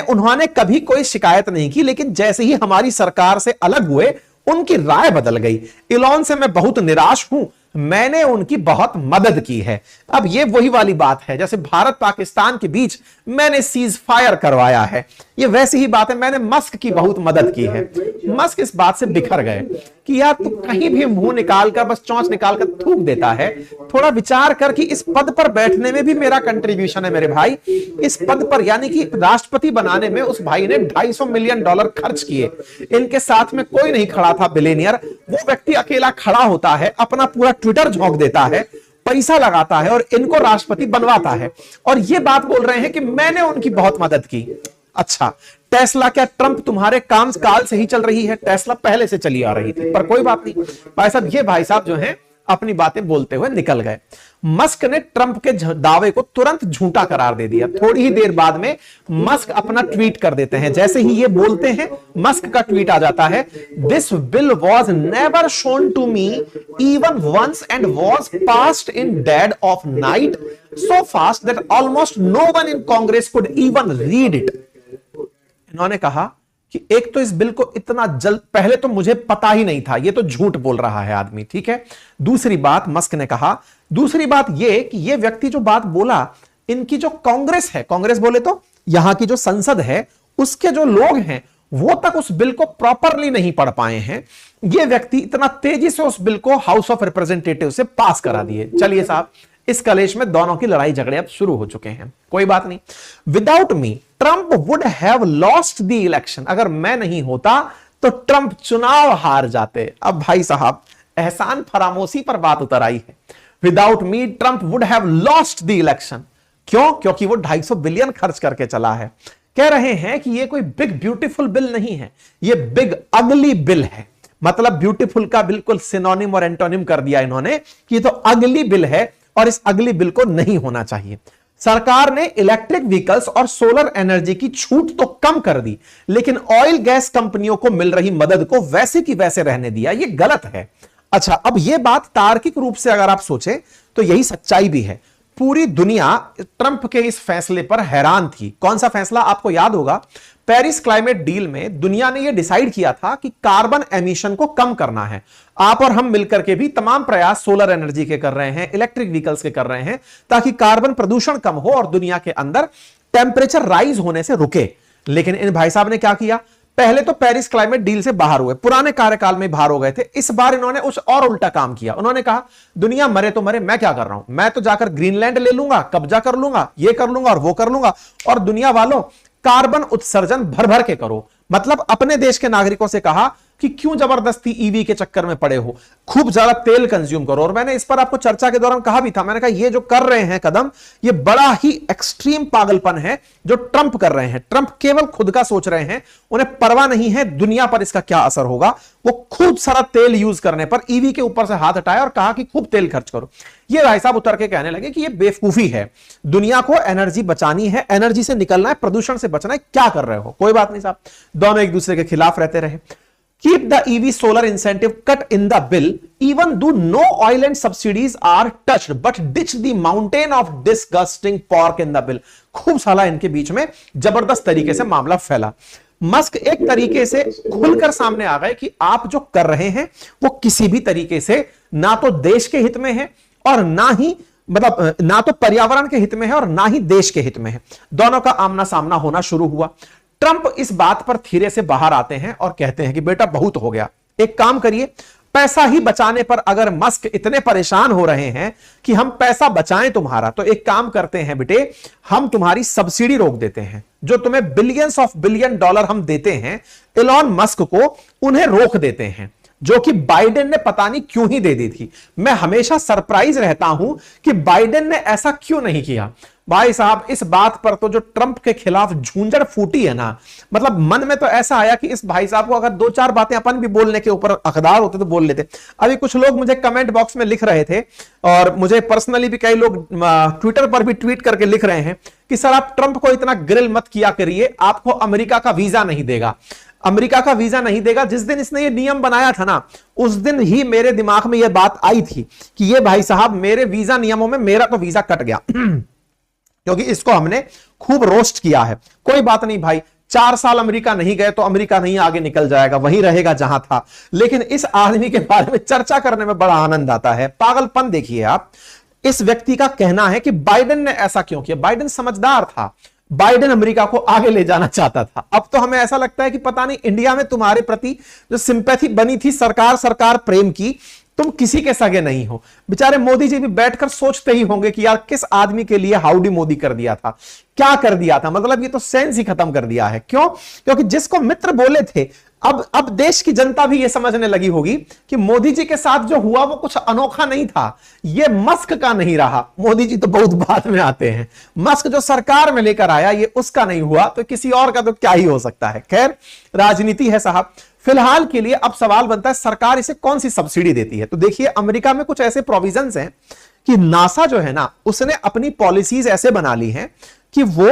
उन्होंने कभी कोई शिकायत नहीं की, लेकिन जैसे ही हमारी सरकार से अलग हुए उनकी राय बदल गई। इलॉन से मैं बहुत निराश हूं, मैंने उनकी बहुत मदद की है। अब ये वही वाली बात है जैसे भारत पाकिस्तान के बीच मैंने सीज फायर करवाया है, ये वैसी ही बात है, मैंने मस्क की बहुत मदद की है। मस्क इस बात से बिखर गए कि यार तू कहीं भी मुंह निकालकर बस चोंच निकालकर थूक देता है, थोड़ा विचार कर कि इस पद पर बैठने में भी मेरा कंट्रीब्यूशन है मेरे भाई। इस पद पर यानी कि राष्ट्रपति बनाने में उस भाई ने $250 मिलियन खर्च किए, इनके साथ में कोई नहीं खड़ा था बिलियनियर, वो व्यक्ति अकेला खड़ा होता है, अपना पूरा ट्विटर झोंक देता है, पैसा लगाता है और इनको राष्ट्रपति बनवाता है, और ये बात बोल रहे हैं कि मैंने उनकी बहुत मदद की। अच्छा, टेस्ला क्या ट्रंप तुम्हारे काम काल से ही चल रही है? टेस्ला पहले से चली आ रही थी, पर कोई बात नहीं भाई साहब, ये भाई साहब जो हैं अपनी बातें बोलते हुए निकल गए। मस्क ने ट्रंप के दावे को तुरंत झूठा करार दे दिया। थोड़ी ही देर बाद में मस्क अपना ट्वीट कर देते हैं, जैसे ही ये बोलते हैं मस्क का ट्वीट आ जाता है, this bill was never shown to me even once and was passed in dead of night so fast that almost no one in Congress could even read it. इन्होंने कहा कि एक तो इस बिल को इतना जल्द, पहले तो मुझे पता ही नहीं था, ये तो झूठ बोल रहा है आदमी, ठीक है। दूसरी बात मस्क ने कहा, दूसरी बात ये कि ये व्यक्ति जो बात बोला, इनकी जो कांग्रेस है, कांग्रेस बोले तो यहां की जो संसद है, उसके जो लोग हैं वो तक उस बिल को प्रॉपरली नहीं पढ़ पाए हैं। ये व्यक्ति इतना तेजी से उस बिल को हाउस ऑफ रिप्रेजेंटेटिव से पास करा दिए। चलिए साहब, इस कलेश में दोनों की लड़ाई झगड़े अब शुरू हो चुके हैं, कोई बात नहीं। Without me Trump would have lost the election, अगर मैं नहीं होता तो ट्रंप चुनाव हार जाते। अब भाई साहब एहसान फरामोशी पर बात उतर आई है। Without me Trump would have lost the election, क्यों? क्योंकि वो 250 बिलियन खर्च करके चला है। कह रहे हैं कि ये कोई बिग ब्यूटीफुल बिल नहीं है, ये बिग अगली बिल है। मतलब ब्यूटीफुल का बिल्कुल सिनोनिम और एंटोनिम कर दिया इन्होंने कि ये तो अगली बिल है और इस अगली बिल को नहीं होना चाहिए। सरकार ने इलेक्ट्रिक व्हीकल्स और सोलर एनर्जी की छूट तो कम कर दी, लेकिन ऑयल गैस कंपनियों को मिल रही मदद को वैसे की वैसे रहने दिया, यह गलत है। अच्छा, अब यह बात तार्किक रूप से अगर आप सोचें तो यही सच्चाई भी है। पूरी दुनिया ट्रंप के इस फैसले पर हैरान थी। कौन सा फैसला? आपको याद होगा, पेरिस क्लाइमेट डील में दुनिया ने यह डिसाइड किया था कि कार्बन एमिशन को कम करना है। आप और हम मिलकर के भी तमाम प्रयास सोलर एनर्जी के कर रहे हैं, इलेक्ट्रिक व्हीकल्स के कर रहे हैं, ताकि कार्बन प्रदूषण कम हो और दुनिया के अंदर टेम्परेचर राइज होने से रुके। लेकिन इन भाई साहब ने क्या किया? पहले तो पेरिस क्लाइमेट डील से बाहर हुए, पुराने कार्यकाल में बाहर हो गए थे। इस बार इन्होंने उस और उल्टा काम किया। उन्होंने कहा दुनिया मरे तो मरे, मैं क्या कर रहा हूं, मैं तो जाकर ग्रीनलैंड ले लूंगा, कब्जा कर लूंगा, ये कर लूंगा और वो कर लूंगा, और दुनिया वालों कार्बन उत्सर्जन भर भर के करो। मतलब अपने देश के नागरिकों से कहा कि क्यों जबरदस्ती ईवी के चक्कर में पड़े हो, खूब ज्यादा तेल कंज्यूम करो। और मैंने इस पर आपको चर्चा के दौरान कहा भी था, मैंने कहा ये जो कर रहे हैं कदम, ये बड़ा ही एक्सट्रीम पागलपन है जो ट्रंप कर रहे हैं। ट्रंप केवल खुद का सोच रहे हैं, उन्हें परवाह नहीं है दुनिया पर इसका क्या असर होगा। वो खूब सारा तेल यूज करने पर ईवी के ऊपर से हाथ हटाया और कहा कि खूब तेल खर्च करो। ये भाई साहब उतर के कहने लगे कि ये बेवकूफी है, दुनिया को एनर्जी बचानी है, एनर्जी से निकलना है, प्रदूषण से बचना है, क्या कर रहे हो। कोई बात नहीं साहब, दोनों एक दूसरे के खिलाफ रहते रहे। Keep the EV solar incentive cut in the bill, even though no oil and subsidies are touched, but ditch the mountain of disgusting pork in the bill. खूब साला इनके बीच में जबरदस्त तरीके से मामला फैला। मस्क एक तरीके से खुलकर सामने आ गए कि आप जो कर रहे हैं वो किसी भी तरीके से ना तो देश के हित में है और ना ही मतलब ना तो पर्यावरण के हित में है और ना ही देश के हित में है। दोनों का आमना सामना होना शुरू हुआ। ट्रंप इस बात पर धीरे से बाहर आते हैं और कहते हैं कि बेटा बहुत हो गया, एक काम करिए, पैसा ही बचाने पर अगर मस्क इतने परेशान हो रहे हैं कि हम पैसा बचाएं तुम्हारा, तो एक काम करते हैं बेटे, हम तुम्हारी सब्सिडी रोक देते हैं। जो तुम्हें बिलियंस ऑफ बिलियन डॉलर हम देते हैं एलॉन मस्क को, उन्हें रोक देते हैं, जो कि बाइडेन ने पता नहीं क्यों ही दे दी थी। मैं हमेशा सरप्राइज रहता हूं कि बाइडेन ने ऐसा क्यों नहीं किया। भाई साहब इस बात पर तो जो ट्रंप के खिलाफ झूंझड़ फूटी है ना, मतलब मन में तो ऐसा आया कि इस भाई साहब को अगर दो चार बातें अपन भी बोलने के ऊपर हकदार होते तो बोल लेते। अभी कुछ लोग मुझे कमेंट बॉक्स में लिख रहे थे और मुझे पर्सनली भी कई लोग ट्विटर पर भी ट्वीट करके लिख रहे हैं कि सर आप ट्रंप को इतना ग्रिल मत किया करिए, आपको अमेरिका का वीजा नहीं देगा, अमेरिका का वीजा नहीं देगा। जिस दिन इसने ये नियम बनाया था ना, उस दिन ही मेरे दिमाग में यह बात आई थी कि ये भाई साहब मेरे वीजा नियमों में मेरा तो वीजा कट गया क्योंकि इसको हमने खूब रोस्ट किया है। कोई बात नहीं भाई, 4 साल अमेरिका नहीं गए तो अमेरिका नहीं आगे निकल जाएगा, वही रहेगा जहां था। लेकिन इस आदमी के बारे में चर्चा करने में बड़ा आनंद आता है। पागलपन देखिए आप। इस व्यक्ति का कहना है कि बाइडेन ने ऐसा क्यों किया। बाइडेन समझदार था, बाइडेन अमेरिका को आगे ले जाना चाहता था। अब तो हमें ऐसा लगता है कि पता नहीं इंडिया में तुम्हारे प्रति जो सिंपैथी बनी थी सरकार सरकार प्रेम की, तुम किसी के सगे नहीं हो। बेचारे मोदी जी भी बैठकर सोचते ही होंगे कि यार किस आदमी के लिए हाउडी मोदी कर दिया था, क्या कर दिया था, मतलब ये तो सेंस ही खत्म कर दिया है। क्यों? क्योंकि जिसको मित्र बोले थे, अब देश की जनता भी यह समझने लगी होगी कि मोदी जी के साथ जो हुआ वो कुछ अनोखा नहीं था, ये मस्क का नहीं रहा। मोदी जी तो बहुत बाद में आते हैं, मस्क जो सरकार में लेकर आया ये उसका नहीं हुआ, तो किसी और का तो क्या ही हो सकता है। खैर, राजनीति है साहब। फिलहाल के लिए अब सवाल बनता है सरकार इसे कौन सी सब्सिडी देती है। तो देखिए, अमेरिका में कुछ ऐसे प्रोविजंस हैं कि नासा जो है ना, उसने अपनी पॉलिसीज ऐसे बना ली हैं कि वो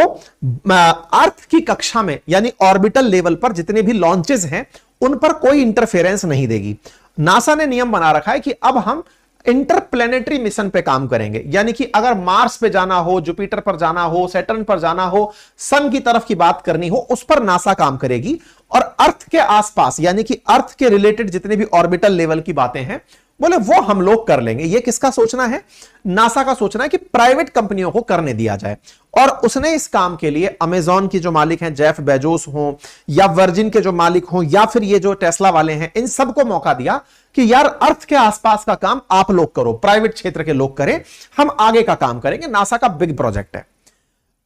अर्थ की कक्षा में यानी ऑर्बिटल लेवल पर जितने भी लॉन्चेस हैं उन पर कोई इंटरफेरेंस नहीं देगी। नासा ने नियम बना रखा है कि अब हम इंटरप्लेनेटरी मिशन पे काम करेंगे, यानी कि अगर मार्स पे जाना हो, जुपिटर पर जाना हो, सैटर्न पर जाना हो, सन की तरफ की बात करनी हो, उस पर नासा काम करेगी। और अर्थ के आसपास यानी कि अर्थ के रिलेटेड जितने भी ऑर्बिटल लेवल की बातें हैं, बोले वो हम लोग कर लेंगे। ये किसका सोचना है? नासा का सोचना है कि प्राइवेट कंपनियों को करने दिया जाए। और उसने इस काम के लिए अमेजॉन की जो मालिक हैं जेफ बेजोस हो, या वर्जिन के जो मालिक हो, या फिर ये जो टेस्ला वाले हैं, इन सबको मौका दिया कि यार अर्थ के आसपास का काम आप लोग करो, प्राइवेट क्षेत्र के लोग करें, हम आगे का काम करेंगे। नासा का बिग प्रोजेक्ट है।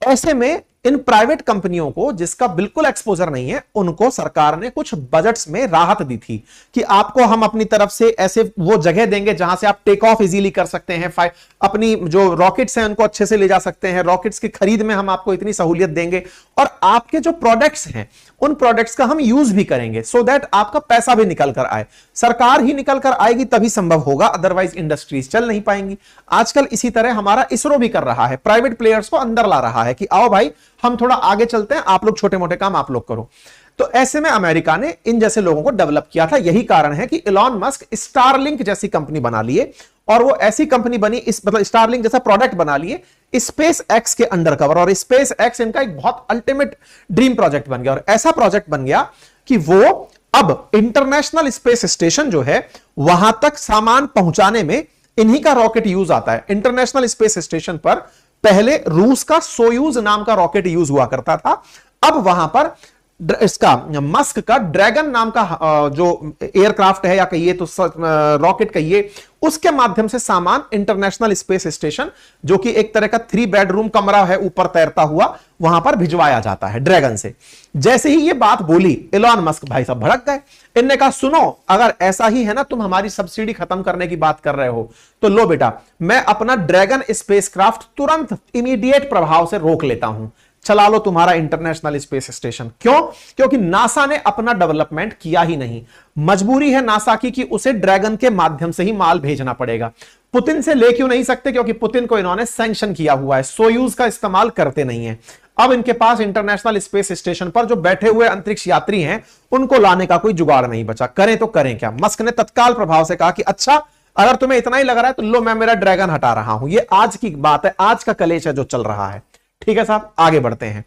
ऐसे में इन प्राइवेट कंपनियों को जिसका बिल्कुल एक्सपोजर नहीं है, उनको सरकार ने कुछ बजट्स में राहत दी थी कि आपको हम अपनी तरफ से ऐसे वो जगह देंगे जहां से आप टेक ऑफ इजीली कर सकते हैं, अपनी जो रॉकेट्स हैं उनको अच्छे से ले जा सकते हैं, रॉकेट्स की खरीद में हम आपको इतनी सहूलियत देंगे, और आपके जो प्रोडक्ट्स हैं उन प्रोडक्ट्स का हम यूज भी करेंगे, सो दैट आपका पैसा भी निकल कर आए। सरकार ही निकल कर आएगी तभी संभव होगा, अदरवाइज इंडस्ट्रीज चल नहीं पाएंगी। आजकल इसी तरह हमारा इसरो भी कर रहा है, प्राइवेट प्लेयर्स को अंदर ला रहा है कि आओ भाई हम थोड़ा आगे चलते हैं, आप लोग छोटे मोटे काम आप लोग करो। तो ऐसे में अमेरिका ने इन जैसे लोगों को डेवलप किया था। यही कारण है कि इलॉन मस्क स्टारलिंक जैसी कंपनी बना लिए, और वो ऐसी कंपनी बनी, इस मतलब स्टारलिंक जैसा प्रोडक्ट बना लिए स्पेस एक्स के अंडर कवर। और स्पेस एक्स इनका एक बहुत अल्टीमेट ड्रीम प्रोजेक्ट बन गया, और ऐसा प्रोजेक्ट बन गया कि वो अब इंटरनेशनल स्पेस स्टेशन जो है वहां तक सामान पहुंचाने में इन्हीं का रॉकेट यूज आता है। इंटरनेशनल स्पेस स्टेशन पर पहले रूस का सोयूज नाम का रॉकेट यूज हुआ करता था, अब वहां पर इसका मस्क का ड्रैगन नाम का जो एयरक्राफ्ट है, या कहिए तो रॉकेट कहिए, उसके माध्यम से सामान इंटरनेशनल स्पेस स्टेशन, जो कि एक तरह का 3 बेडरूम कमरा है ऊपर तैरता हुआ, वहां पर भिजवाया जाता है ड्रैगन से। जैसे ही ये बात बोली, इलॉन मस्क भाई साहब भड़क गए। इनने कहा सुनो, अगर ऐसा ही है ना, तुम हमारी सब्सिडी खत्म करने की बात कर रहे हो, तो लो बेटा, मैं अपना ड्रैगन स्पेसक्राफ्ट तुरंत इमीडिएट प्रभाव से रोक लेता हूं, चला लो तुम्हारा इंटरनेशनल स्पेस स्टेशन। क्यों? क्योंकि नासा ने अपना डेवलपमेंट किया ही नहीं। मजबूरी है नासा की कि उसे ड्रैगन के माध्यम से ही माल भेजना पड़ेगा। पुतिन से ले क्यों नहीं सकते? क्योंकि पुतिन को इन्होंने सैंक्शन किया हुआ है, सोयूज का इस्तेमाल करते नहीं है। अब इनके पास इंटरनेशनल स्पेस स्टेशन पर जो बैठे हुए अंतरिक्ष यात्री हैं, उनको लाने का कोई जुगाड़ नहीं बचा। करें तो करें क्या? मस्क ने तत्काल प्रभाव से कहा कि अच्छा, अगर तुम्हें इतना ही लग रहा है तो लो, मैं मेरा ड्रैगन हटा रहा हूं। ये आज की बात है, आज का कलेश है जो चल रहा है। ठीक है साहब, आगे बढ़ते हैं।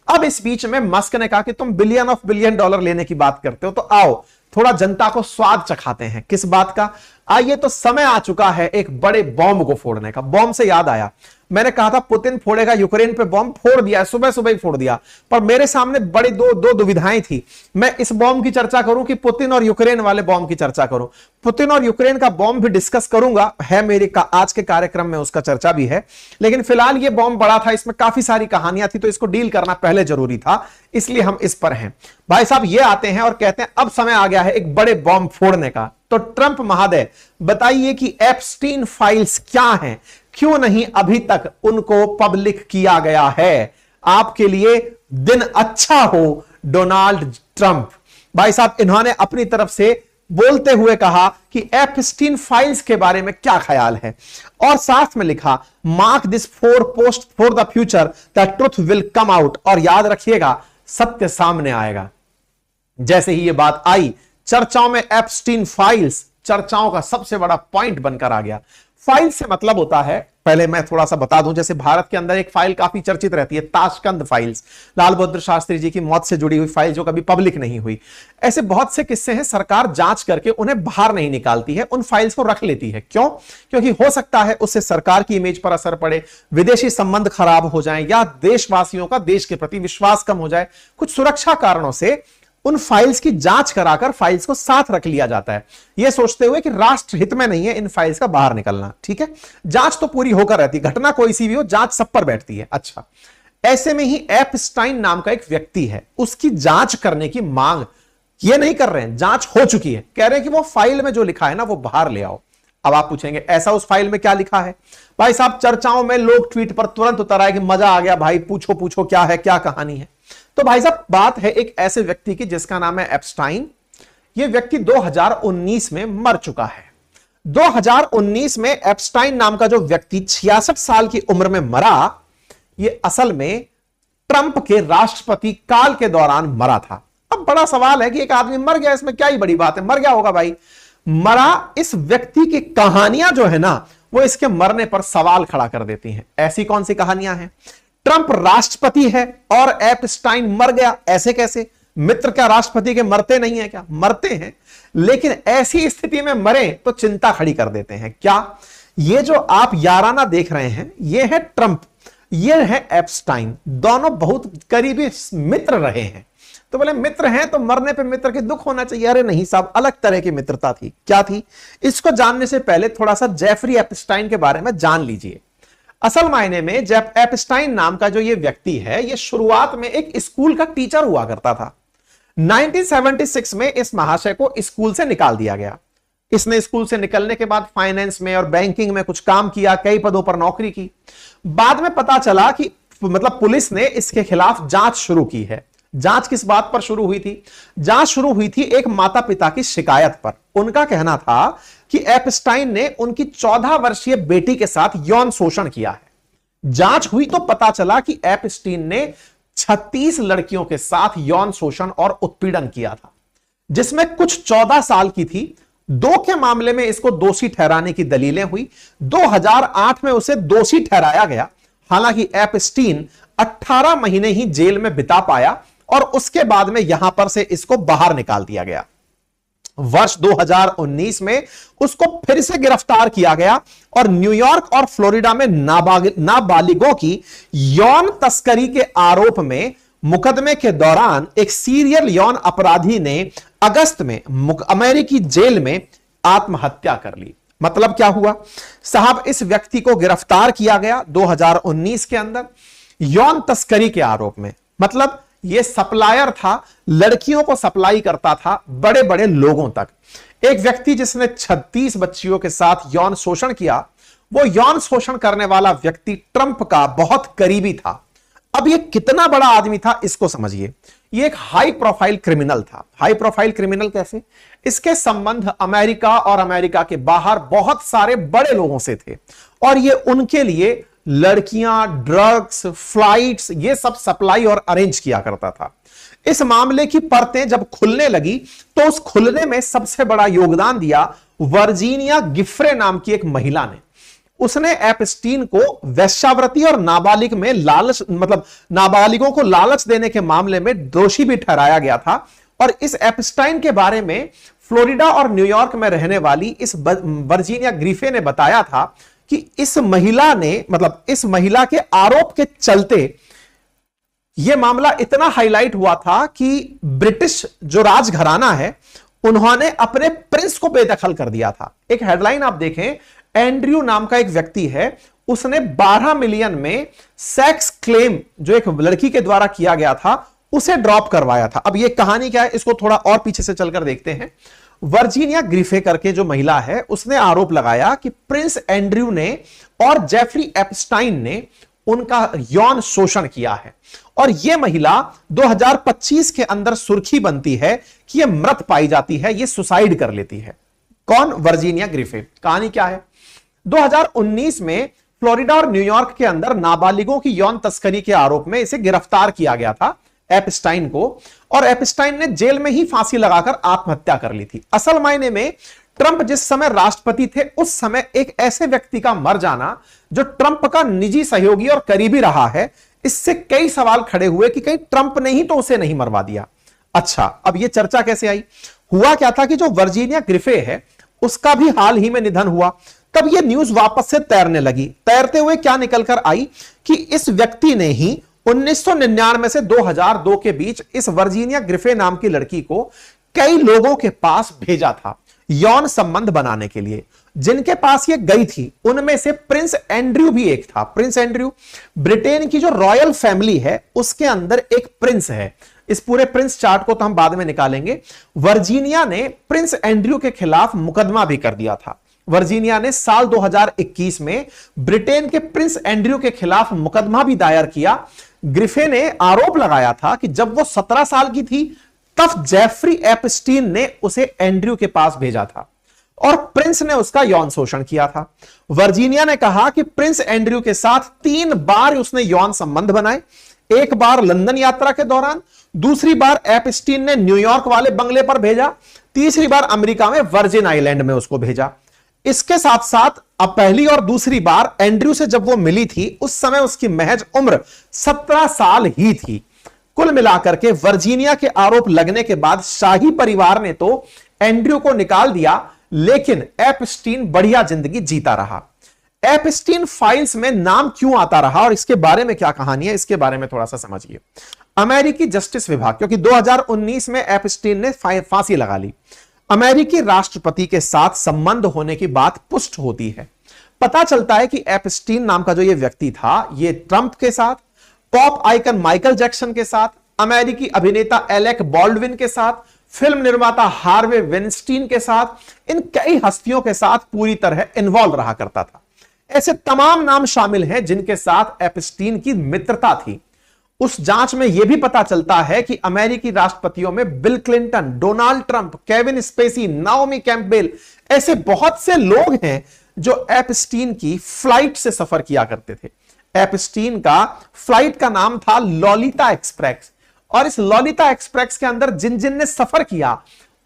अब इस बीच में मस्क ने कहा कि तुम बिलियन डॉलर लेने की बात करते हो, तो आओ थोड़ा जनता को स्वाद चखाते हैं। किस बात का? आइए, तो समय आ चुका है एक बड़े बॉम्ब को फोड़ने का। बॉम्ब से याद आया, मैंने कहा था पुतिन फोड़ेगा यूक्रेन पे बॉम्ब, फोड़ दिया, सुबह सुबह ही फोड़ दिया। पर मेरे सामने बड़ी दो दुविधाएं थी। मैं इस बॉम्ब की चर्चा करूं कि पुतिन और यूक्रेन वाले बॉम्ब की चर्चा करूं? पुतिन और यूक्रेन का बॉम्ब भी डिस्कस करूंगा, है मेरे आज के कार्यक्रम में उसका चर्चा भी है। लेकिन फिलहाल ये बॉम्ब बड़ा था, इसमें काफी सारी कहानियां थी, तो इसको डील करना पहले जरूरी था, इसलिए हम इस पर हैं। भाई साहब ये आते हैं और कहते हैं अब समय आ गया है एक बड़े बॉम्ब फोड़ने का। तो ट्रंप महोदय बताइए कि एप्स्टीन फाइल्स क्या हैं, क्यों नहीं अभी तक उनको पब्लिक किया गया है? आपके लिए दिन अच्छा हो डोनाल्ड ट्रंप। भाई साहब इन्होंने अपनी तरफ से बोलते हुए कहा कि एप्स्टीन फाइल्स के बारे में क्या ख्याल है, और साथ में लिखा mark this post for the future the truth will come out. और याद रखिएगा, सत्य सामने आएगा। जैसे ही यह बात आई, चर्चाओं में एप्स्टीन फाइल्स चर्चाओं का सबसे बड़ा पॉइंट बनकर आ गया। फाइल से मतलब होता है, पहले मैं थोड़ा सा बता दूं, जैसे भारत के अंदर एक फाइल काफी चर्चित रहती है, ताशकंद फाइल्स, लाल बहादुर शास्त्री जी की मौत से जुड़ी हुई फाइल जो कभी पब्लिक नहीं हुई। ऐसे बहुत से किस्से हैं, सरकार जांच करके उन्हें बाहर नहीं निकालती है, उन फाइल्स को रख लेती है। क्यों? क्योंकि हो सकता है उससे सरकार की इमेज पर असर पड़े, विदेशी संबंध खराब हो जाए, या देशवासियों का देश के प्रति विश्वास कम हो जाए। कुछ सुरक्षा कारणों से उन फाइल्स की जांच कराकर फाइल्स को साथ रख लिया जाता है, यह सोचते हुए कि राष्ट्र हित में नहीं है इन फाइल्स का बाहर निकलना। ठीक है, जांच तो पूरी होकर रहती, घटना कोई सी भी हो, जांच सब पर बैठती है। अच्छा, ऐसे में ही एपस्टाइन नाम का एक व्यक्ति है, उसकी जांच करने की मांग ये नहीं कर रहे हैं, जांच हो चुकी है, कह रहे हैं कि वो फाइल में जो लिखा है ना वो बाहर ले आओ। अब आप पूछेंगे ऐसा उस फाइल में क्या लिखा है? भाई साहब, चर्चाओं में लोग ट्वीट पर तुरंत उतर आए कि मजा आ गया भाई, पूछो पूछो क्या है, क्या कहानी है। तो भाई साहब, बात है एक ऐसे व्यक्ति की जिसका नाम है एप्स्टाइन। यह व्यक्ति 2019 में मर चुका है। 2019 में एप्स्टाइन नाम का जो व्यक्ति 66 साल की उम्र में मरा, यह असल में ट्रंप के राष्ट्रपति काल के दौरान मरा था। अब बड़ा सवाल है कि एक आदमी मर गया, इसमें क्या ही बड़ी बात है, मर गया होगा भाई। मरा इस व्यक्ति की कहानियां जो है ना, वो इसके मरने पर सवाल खड़ा कर देती हैं। ऐसी कौन सी कहानियां हैं? ट्रंप राष्ट्रपति है और एप्स्टाइन मर गया, ऐसे कैसे? मित्र क्या राष्ट्रपति के मरते नहीं है क्या? मरते हैं, लेकिन ऐसी स्थिति में मरे तो चिंता खड़ी कर देते हैं। क्या ये जो आप याराना देख रहे हैं, ये है ट्रंप, ये है एप्स्टाइन, दोनों बहुत करीबी मित्र रहे हैं। तो बोले मित्र हैं तो मरने पे मित्र के दुख होना चाहिए। अरे नहीं साहब, अलग तरह की मित्रता थी। क्या थी? इसको जानने से पहले थोड़ा सा जेफरी एप्स्टाइन के बारे में जान लीजिए। असल मायने में जेफ एप्स्टाइन नाम का जो ये व्यक्ति है, ये शुरुआत में एक स्कूल का टीचर हुआ करता था। 1976 में इस महाशय को स्कूल से निकाल दिया गया। इसने स्कूल से निकलने के बाद फाइनेंस में और बैंकिंग में कुछ काम किया, कई पदों पर नौकरी की। बाद में पता चला कि मतलब पुलिस ने इसके खिलाफ जांच शुरू की है। जांच किस बात पर शुरू हुई थी? जांच शुरू हुई थी एक माता पिता की शिकायत पर। उनका कहना था कि एप्स्टाइन ने उनकी 14 वर्षीय बेटी के साथ यौन शोषण किया है। जांच हुई तो पता चला कि एप्स्टाइन ने 36 लड़कियों के साथ यौन शोषण और उत्पीड़न किया था, जिसमें कुछ 14 साल की थी। 2 के मामले में इसको दोषी ठहराने की दलीलें हुई। 2008 में उसे दोषी ठहराया गया। हालांकि एप्स्टाइन 18 महीने ही जेल में बिता पाया और उसके बाद में यहां पर से इसको बाहर निकाल दिया गया। वर्ष 2019 में उसको फिर से गिरफ्तार किया गया और न्यूयॉर्क और फ्लोरिडा में नाबालिगों की यौन तस्करी के आरोप में मुकदमे के दौरान एक सीरियल यौन अपराधी ने अगस्त में अमेरिकी जेल में आत्महत्या कर ली। मतलब क्या हुआ साहब? इस व्यक्ति को गिरफ्तार किया गया 2019 के अंदर यौन तस्करी के आरोप में। मतलब ये सप्लायर था, लड़कियों को सप्लाई करता था बड़े बड़े लोगों तक। एक व्यक्ति जिसने 36 बच्चियों के साथ यौन शोषण किया, वो यौन शोषण करने वाला व्यक्ति ट्रंप का बहुत करीबी था। अब ये कितना बड़ा आदमी था इसको समझिए। ये एक हाई प्रोफाइल क्रिमिनल था। हाई प्रोफाइल क्रिमिनल कैसे? इसके संबंध अमेरिका और अमेरिका के बाहर बहुत सारे बड़े लोगों से थे और ये उनके लिए लड़कियां, ड्रग्स, फ्लाइट्स, ये सब सप्लाई और अरेंज किया करता था। इस मामले की परतें जब खुलने लगी तो उस खुलने में सबसे बड़ा योगदान दिया वर्जीनिया गिफ्रे नाम की एक महिला ने। उसने एप्स्टाइन को वेश्यावृत्ति और नाबालिग में लालच, मतलब नाबालिगों को लालच देने के मामले में दोषी भी ठहराया गया था। और इस एप्स्टाइन के बारे में फ्लोरिडा और न्यूयॉर्क में रहने वाली इस वर्जीनिया गिफ्रे ने बताया था कि इस महिला ने, मतलब इस महिला के आरोप के चलते यह मामला इतना हाईलाइट हुआ था कि ब्रिटिश जो राजघराना है, उन्होंने अपने प्रिंस को बेदखल कर दिया था। एक हेडलाइन आप देखें, एंड्रयू नाम का एक व्यक्ति है, उसने 12 मिलियन में सेक्स क्लेम जो एक लड़की के द्वारा किया गया था उसे ड्रॉप करवाया था। अब यह कहानी क्या है, इसको थोड़ा और पीछे से चलकर देखते हैं। वर्जीनिया गिफ्रे करके जो महिला है, उसने आरोप लगाया कि प्रिंस एंड्रयू ने और जेफरी एप्स्टाइन ने उनका यौन शोषण किया है और यह महिला 2025 के अंदर सुर्खी बनती है कि यह मृत पाई जाती है, यह सुसाइड कर लेती है। कौन? वर्जीनिया गिफ्रे। कहानी क्या है? 2019 में फ्लोरिडा और न्यूयॉर्क के अंदर नाबालिगों की यौन तस्करी के आरोप में इसे गिरफ्तार किया गया था, एप्स्टाइन को, और एप्स्टाइन ने जेल में ही फांसी लगाकर आत्महत्या कर ली थी। असल मायने में ट्रंप जिस समय राष्ट्रपति थे उस समय एक ऐसे व्यक्ति का मर जाना जो ट्रंप का निजी सहयोगी और करीबी रहा है, इससे कई सवाल खड़े हुए कि कहीं ट्रंप ने ही तो उसे नहीं मरवा दिया। अच्छा, अब यह चर्चा कैसे आई? हुआ क्या था कि जो वर्जीनिया ग्रिफे है उसका भी हाल ही में निधन हुआ। तब यह न्यूज वापस से तैरने लगी। तैरते हुए क्या निकलकर आई कि इस व्यक्ति ने ही 1999 से 2002 के बीच इस वर्जीनिया ग्रिफे नाम की लड़की को कई लोगों के पास भेजा था यौन संबंध बनाने के लिए। जिनके पास ये गई थी उनमें से प्रिंस एंड्रयू भी एक था। प्रिंस एंड्रयू ब्रिटेन की जो रॉयल फैमिली है उसके अंदर एक प्रिंस है। इस पूरे प्रिंस चार्ट को तो हम बाद में निकालेंगे। वर्जीनिया ने प्रिंस एंड्रयू के खिलाफ मुकदमा भी कर दिया था। वर्जीनिया ने साल 2021 में ब्रिटेन के प्रिंस एंड्रयू के खिलाफ मुकदमा भी दायर किया। ग्रिफे ने आरोप लगाया था कि जब वो 17 साल की थी तब जेफरी एपस्टीन ने उसे एंड्रयू के पास भेजा था और प्रिंस ने उसका यौन शोषण किया था। वर्जीनिया ने कहा कि प्रिंस एंड्रयू के साथ 3 बार उसने यौन संबंध बनाए। एक बार लंदन यात्रा के दौरान, दूसरी बार एपस्टीन ने न्यूयॉर्क वाले बंगले पर भेजा, तीसरी बार अमेरिका में वर्जिन आइलैंड में उसको भेजा। इसके साथ साथ अब पहली और दूसरी बार एंड्रयू से जब वो मिली थी उस समय उसकी महज उम्र 17 साल ही थी। कुल मिलाकर के वर्जीनिया के आरोप लगने के बाद शाही परिवार ने तो एंड्रयू को निकाल दिया, लेकिन एपस्टीन बढ़िया जिंदगी जीता रहा। एपस्टीन फाइल्स में नाम क्यों आता रहा और इसके बारे में क्या कहानी है, इसके बारे में थोड़ा सा समझिए। अमेरिकी जस्टिस विभाग, क्योंकि 2019 में एपस्टीन ने फांसी लगा ली, अमेरिकी राष्ट्रपति के साथ संबंध होने की बात पुष्ट होती है। पता चलता है कि एपस्टीन नाम का जो ये व्यक्ति था, ये ट्रंप के साथ, पॉप आइकन माइकल जैक्सन के साथ, अमेरिकी अभिनेता एलेक बॉल्डविन के साथ, फिल्म निर्माता हार्वे विनस्टीन के साथ, इन कई हस्तियों के साथ पूरी तरह इन्वॉल्व रहा करता था। ऐसे तमाम नाम शामिल हैं जिनके साथ एपस्टीन की मित्रता थी। उस जांच में यह भी पता चलता है कि अमेरिकी राष्ट्रपतियों में Bill Clinton, Donald Trump, Kevin Spacey, Naomi Campbell, ऐसे बहुत से लोग हैं जो एपस्टीन की फ्लाइट से सफर किया करते थे। एपस्टीन का फ्लाइट का नाम था लॉलिता एक्सप्रेस और इस लॉलिता एक्सप्रेस के अंदर जिन जिन ने सफर किया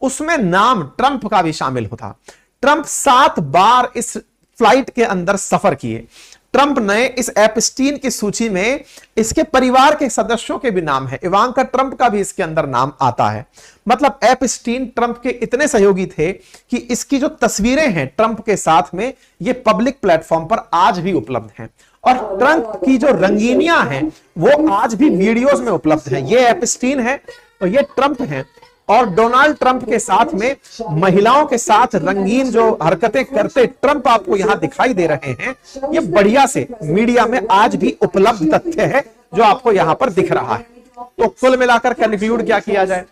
उसमें नाम ट्रंप का भी शामिल होता। ट्रंप 7 बार इस फ्लाइट के अंदर सफर किए। ट्रंप ने इस एपस्टीन की सूची में इसके परिवार के सदस्यों के भी नाम है, इवांका ट्रंप का भी इसके अंदर नाम आता है। मतलब एपस्टीन ट्रंप के इतने सहयोगी थे कि इसकी जो तस्वीरें हैं ट्रंप के साथ में ये पब्लिक प्लेटफॉर्म पर आज भी उपलब्ध हैं और ट्रंप की जो रंगीनियां हैं वो आज भी वीडियोस में उपलब्ध हैं। ये एपस्टीन है और ये ट्रंप है और डोनाल्ड ट्रंप के साथ में महिलाओं के साथ रंगीन जो हरकतें करते ट्रंप आपको यहां दिखाई दे रहे हैं, ये बढ़िया से मीडिया में आज भी उपलब्ध तथ्य है जो आपको यहां पर दिख रहा है। तो कुल मिलाकर कंक्लूड क्या किया जाए,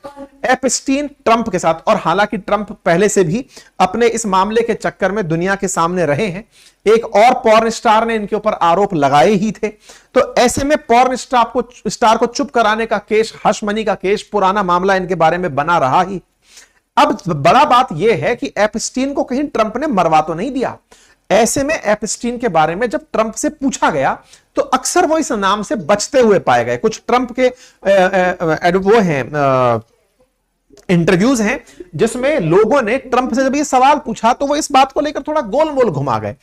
एपस्टीन ट्रंप के साथ, और हालांकि ट्रंप पहले से भी अपने इस मामले के चक्कर में दुनिया के सामने रहे हैं, एक और पॉर्न स्टार ने इनके ऊपर आरोप लगाए ही थे। तो ऐसे में पॉर्न स्टार को चुप कराने का केस, हश मनी का केस, पुराना मामला इनके बारे में बना रहा ही। अब बड़ा बात यह है कि एपस्टीन को कहीं ट्रंप ने मरवा तो नहीं दिया। ऐसे में एपस्टीन के बारे में जब ट्रंप से पूछा गया तो अक्सर वो इस नाम से बचते हुए पाए गए। कुछ ट्रंप के वो हैं इंटरव्यूज हैं जिसमें लोगों ने ट्रंप से जब ये सवाल पूछा तो वो इस बात को लेकर थोड़ा गोल मोल घुमा गए।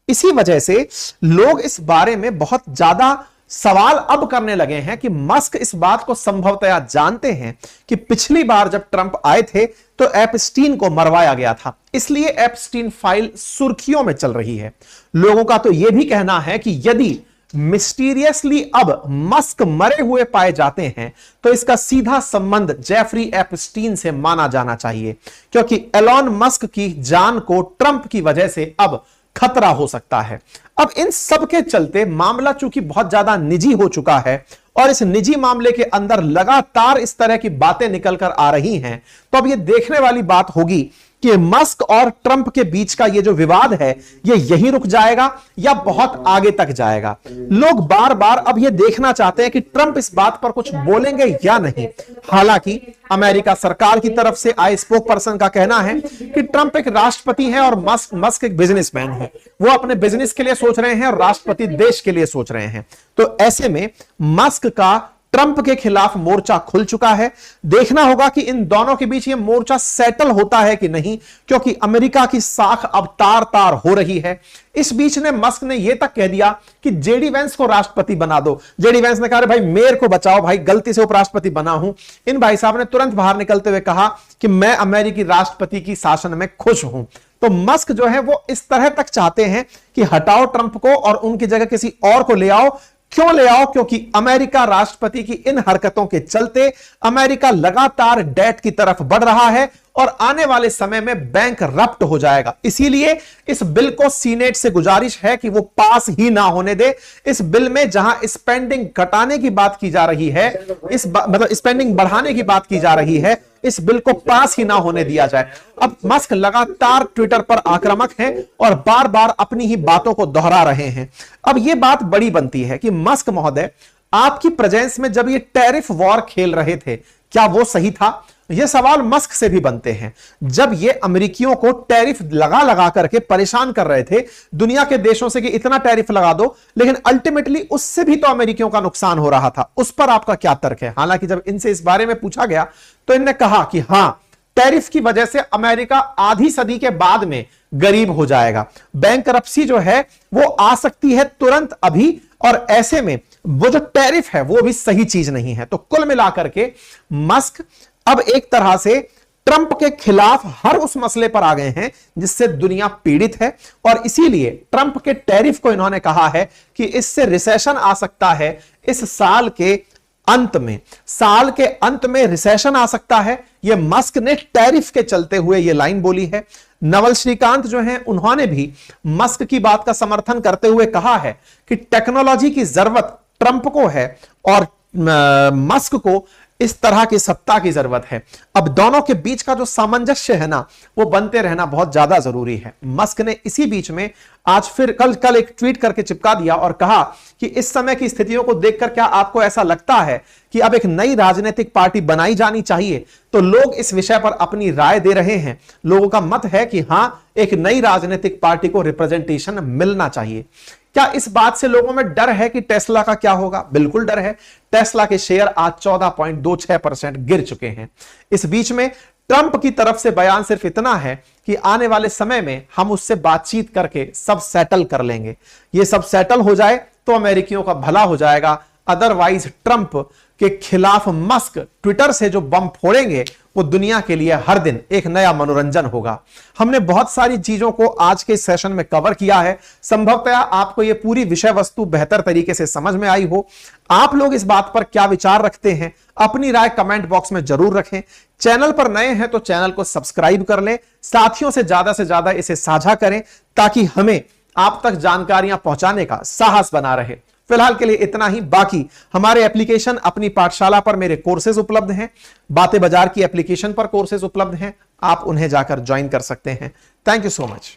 इसी वजह से लोग इस बारे में बहुत ज्यादा सवाल अब करने लगे हैं कि मस्क इस बात को संभवतया जानते हैं कि पिछली बार जब ट्रंप आए थे तो एपस्टीन को मरवाया गया था, इसलिए एपस्टीन फाइल सुर्खियों में चल रही है। लोगों का तो यह भी कहना है कि यदि मिस्टीरियसली अब मस्क मरे हुए पाए जाते हैं तो इसका सीधा संबंध जेफरी एपस्टीन से माना जाना चाहिए, क्योंकि एलॉन मस्क की जान को ट्रंप की वजह से अब खतरा हो सकता है। अब इन सब के चलते मामला चूंकि बहुत ज्यादा निजी हो चुका है और इस निजी मामले के अंदर लगातार इस तरह की बातें निकलकर आ रही हैं, तो अब यह देखने वाली बात होगी कि मस्क और ट्रंप के बीच का ये जो विवाद है ये यहीं रुक जाएगा या बहुत आगे तक जाएगा। लोग बार बार अब ये देखना चाहते हैं कि ट्रंप इस बात पर कुछ बोलेंगे या नहीं। हालांकि अमेरिका सरकार की तरफ से आए स्पोक पर्सन का कहना है कि ट्रंप एक राष्ट्रपति है और मस्क एक बिजनेसमैन है। वो अपने बिजनेस के लिए सोच रहे हैं और राष्ट्रपति देश के लिए सोच रहे हैं। तो ऐसे में मस्क का ट्रंप के खिलाफ मोर्चा खुल चुका है। देखना होगा कि इन दोनों के बीच ये मोर्चा सेटल होता है कि नहीं, क्योंकि अमेरिका की साख अब तार तार हो रही है। इस बीच ने मस्क ने यह तक कह दिया कि जेडी वेंस को राष्ट्रपति बना दो। जेडी वेंस ने कहा भाई मेरे को बचाओ भाई, गलती से उपराष्ट्रपति बना हूं। इन भाई साहब ने तुरंत बाहर निकलते हुए कहा कि मैं अमेरिकी राष्ट्रपति की शासन में खुश हूं। तो मस्क जो है वो इस तरह तक चाहते हैं कि हटाओ ट्रंप को और उनकी जगह किसी और को ले आओ। क्यों ले आओ? क्योंकि अमेरिका राष्ट्रपति की इन हरकतों के चलते अमेरिका लगातार डेट की तरफ बढ़ रहा है और आने वाले समय में बैंक रप्ट हो जाएगा। इसीलिए इस बिल को सीनेट से गुजारिश है कि वो पास ही ना होने दे। इस बिल में जहां स्पेंडिंग घटाने की बात की जा रही है, मतलब स्पेंडिंग बढ़ाने की बात की जा रही है, इस बिल को पास ही ना होने दिया जाए। अब मस्क लगातार ट्विटर पर आक्रामक हैं और बार बार अपनी ही बातों को दोहरा रहे हैं। अब यह बात बड़ी बनती है कि मस्क महोदय, आपकी प्रेजेंस में जब ये टैरिफ वॉर खेल रहे थे, क्या वो सही था? ये सवाल मस्क से भी बनते हैं। जब ये अमेरिकियों को टैरिफ लगा लगा करके परेशान कर रहे थे दुनिया के देशों से कि इतना टैरिफ लगा दो, लेकिन अल्टीमेटली उससे भी तो अमेरिकियों का नुकसान हो रहा था। उस पर आपका क्या तर्क है? हालांकि जब इनसे इस बारे में पूछा गया तो इनने कहा कि हां, टैरिफ की वजह से अमेरिका आधी सदी के बाद में गरीब हो जाएगा। बैंकरप्सी जो है वो आ सकती है तुरंत अभी, और ऐसे में वो जो टैरिफ है वो भी सही चीज नहीं है। तो कुल मिलाकर के मस्क अब एक तरह से ट्रंप के खिलाफ हर उस मसले पर आ गए हैं जिससे दुनिया पीड़ित है, और इसीलिए ट्रंप के टैरिफ को इन्होंने कहा है कि इससे रिसेशन आ सकता है। इस साल के अंत में रिसेशन आ सकता है। यह मस्क ने टैरिफ के चलते हुए यह लाइन बोली है। नवल श्रीकांत जो हैं उन्होंने भी मस्क की बात का समर्थन करते हुए कहा है कि टेक्नोलॉजी की जरूरत ट्रंप को है और मस्क को इस तरह की सत्ता की जरूरत है। अब दोनों के बीच का जो सामंजस्य है ना, वो बनते रहना बहुत ज्यादा जरूरी है। मस्क ने इसी बीच में आज फिर कल एक ट्वीट करके चिपका दिया और कहा कि इस समय की स्थितियों को देखकर क्या आपको ऐसा लगता है कि अब एक नई राजनीतिक पार्टी बनाई जानी चाहिए? तो लोग इस विषय पर अपनी राय दे रहे हैं। लोगों का मत है कि हां, एक नई राजनीतिक पार्टी को रिप्रेजेंटेशन मिलना चाहिए। क्या इस बात से लोगों में डर है कि टेस्ला का क्या होगा? बिल्कुल डर है। टेस्ला के शेयर आज 14.26% गिर चुके हैं। इस बीच में ट्रंप की तरफ से बयान सिर्फ इतना है कि आने वाले समय में हम उससे बातचीत करके सब सेटल कर लेंगे। ये सब सेटल हो जाए तो अमेरिकियों का भला हो जाएगा। अदरवाइज ट्रंप के खिलाफ मस्क ट्विटर से जो बम फोड़ेंगे वो दुनिया के लिए हर दिन एक नया मनोरंजन होगा। हमने बहुत सारी चीजों को आज के सेशन में कवर किया है। संभवतः आपको ये पूरी विषय वस्तु बेहतर तरीके से समझ में आई हो। आप लोग इस बात पर क्या विचार रखते हैं? अपनी राय कमेंट बॉक्स में जरूर रखें। चैनल पर नए हैं तो चैनल को सब्सक्राइब कर लें। साथियों से ज्यादा इसे साझा करें ताकि हमें आप तक जानकारियां पहुंचाने का साहस बना रहे। फिलहाल के लिए इतना ही। बाकी हमारे एप्लीकेशन अपनी पाठशाला पर मेरे कोर्सेज उपलब्ध हैं। बातें बाजार की एप्लीकेशन पर कोर्सेज उपलब्ध हैं, आप उन्हें जाकर ज्वाइन कर सकते हैं। Thank you so much.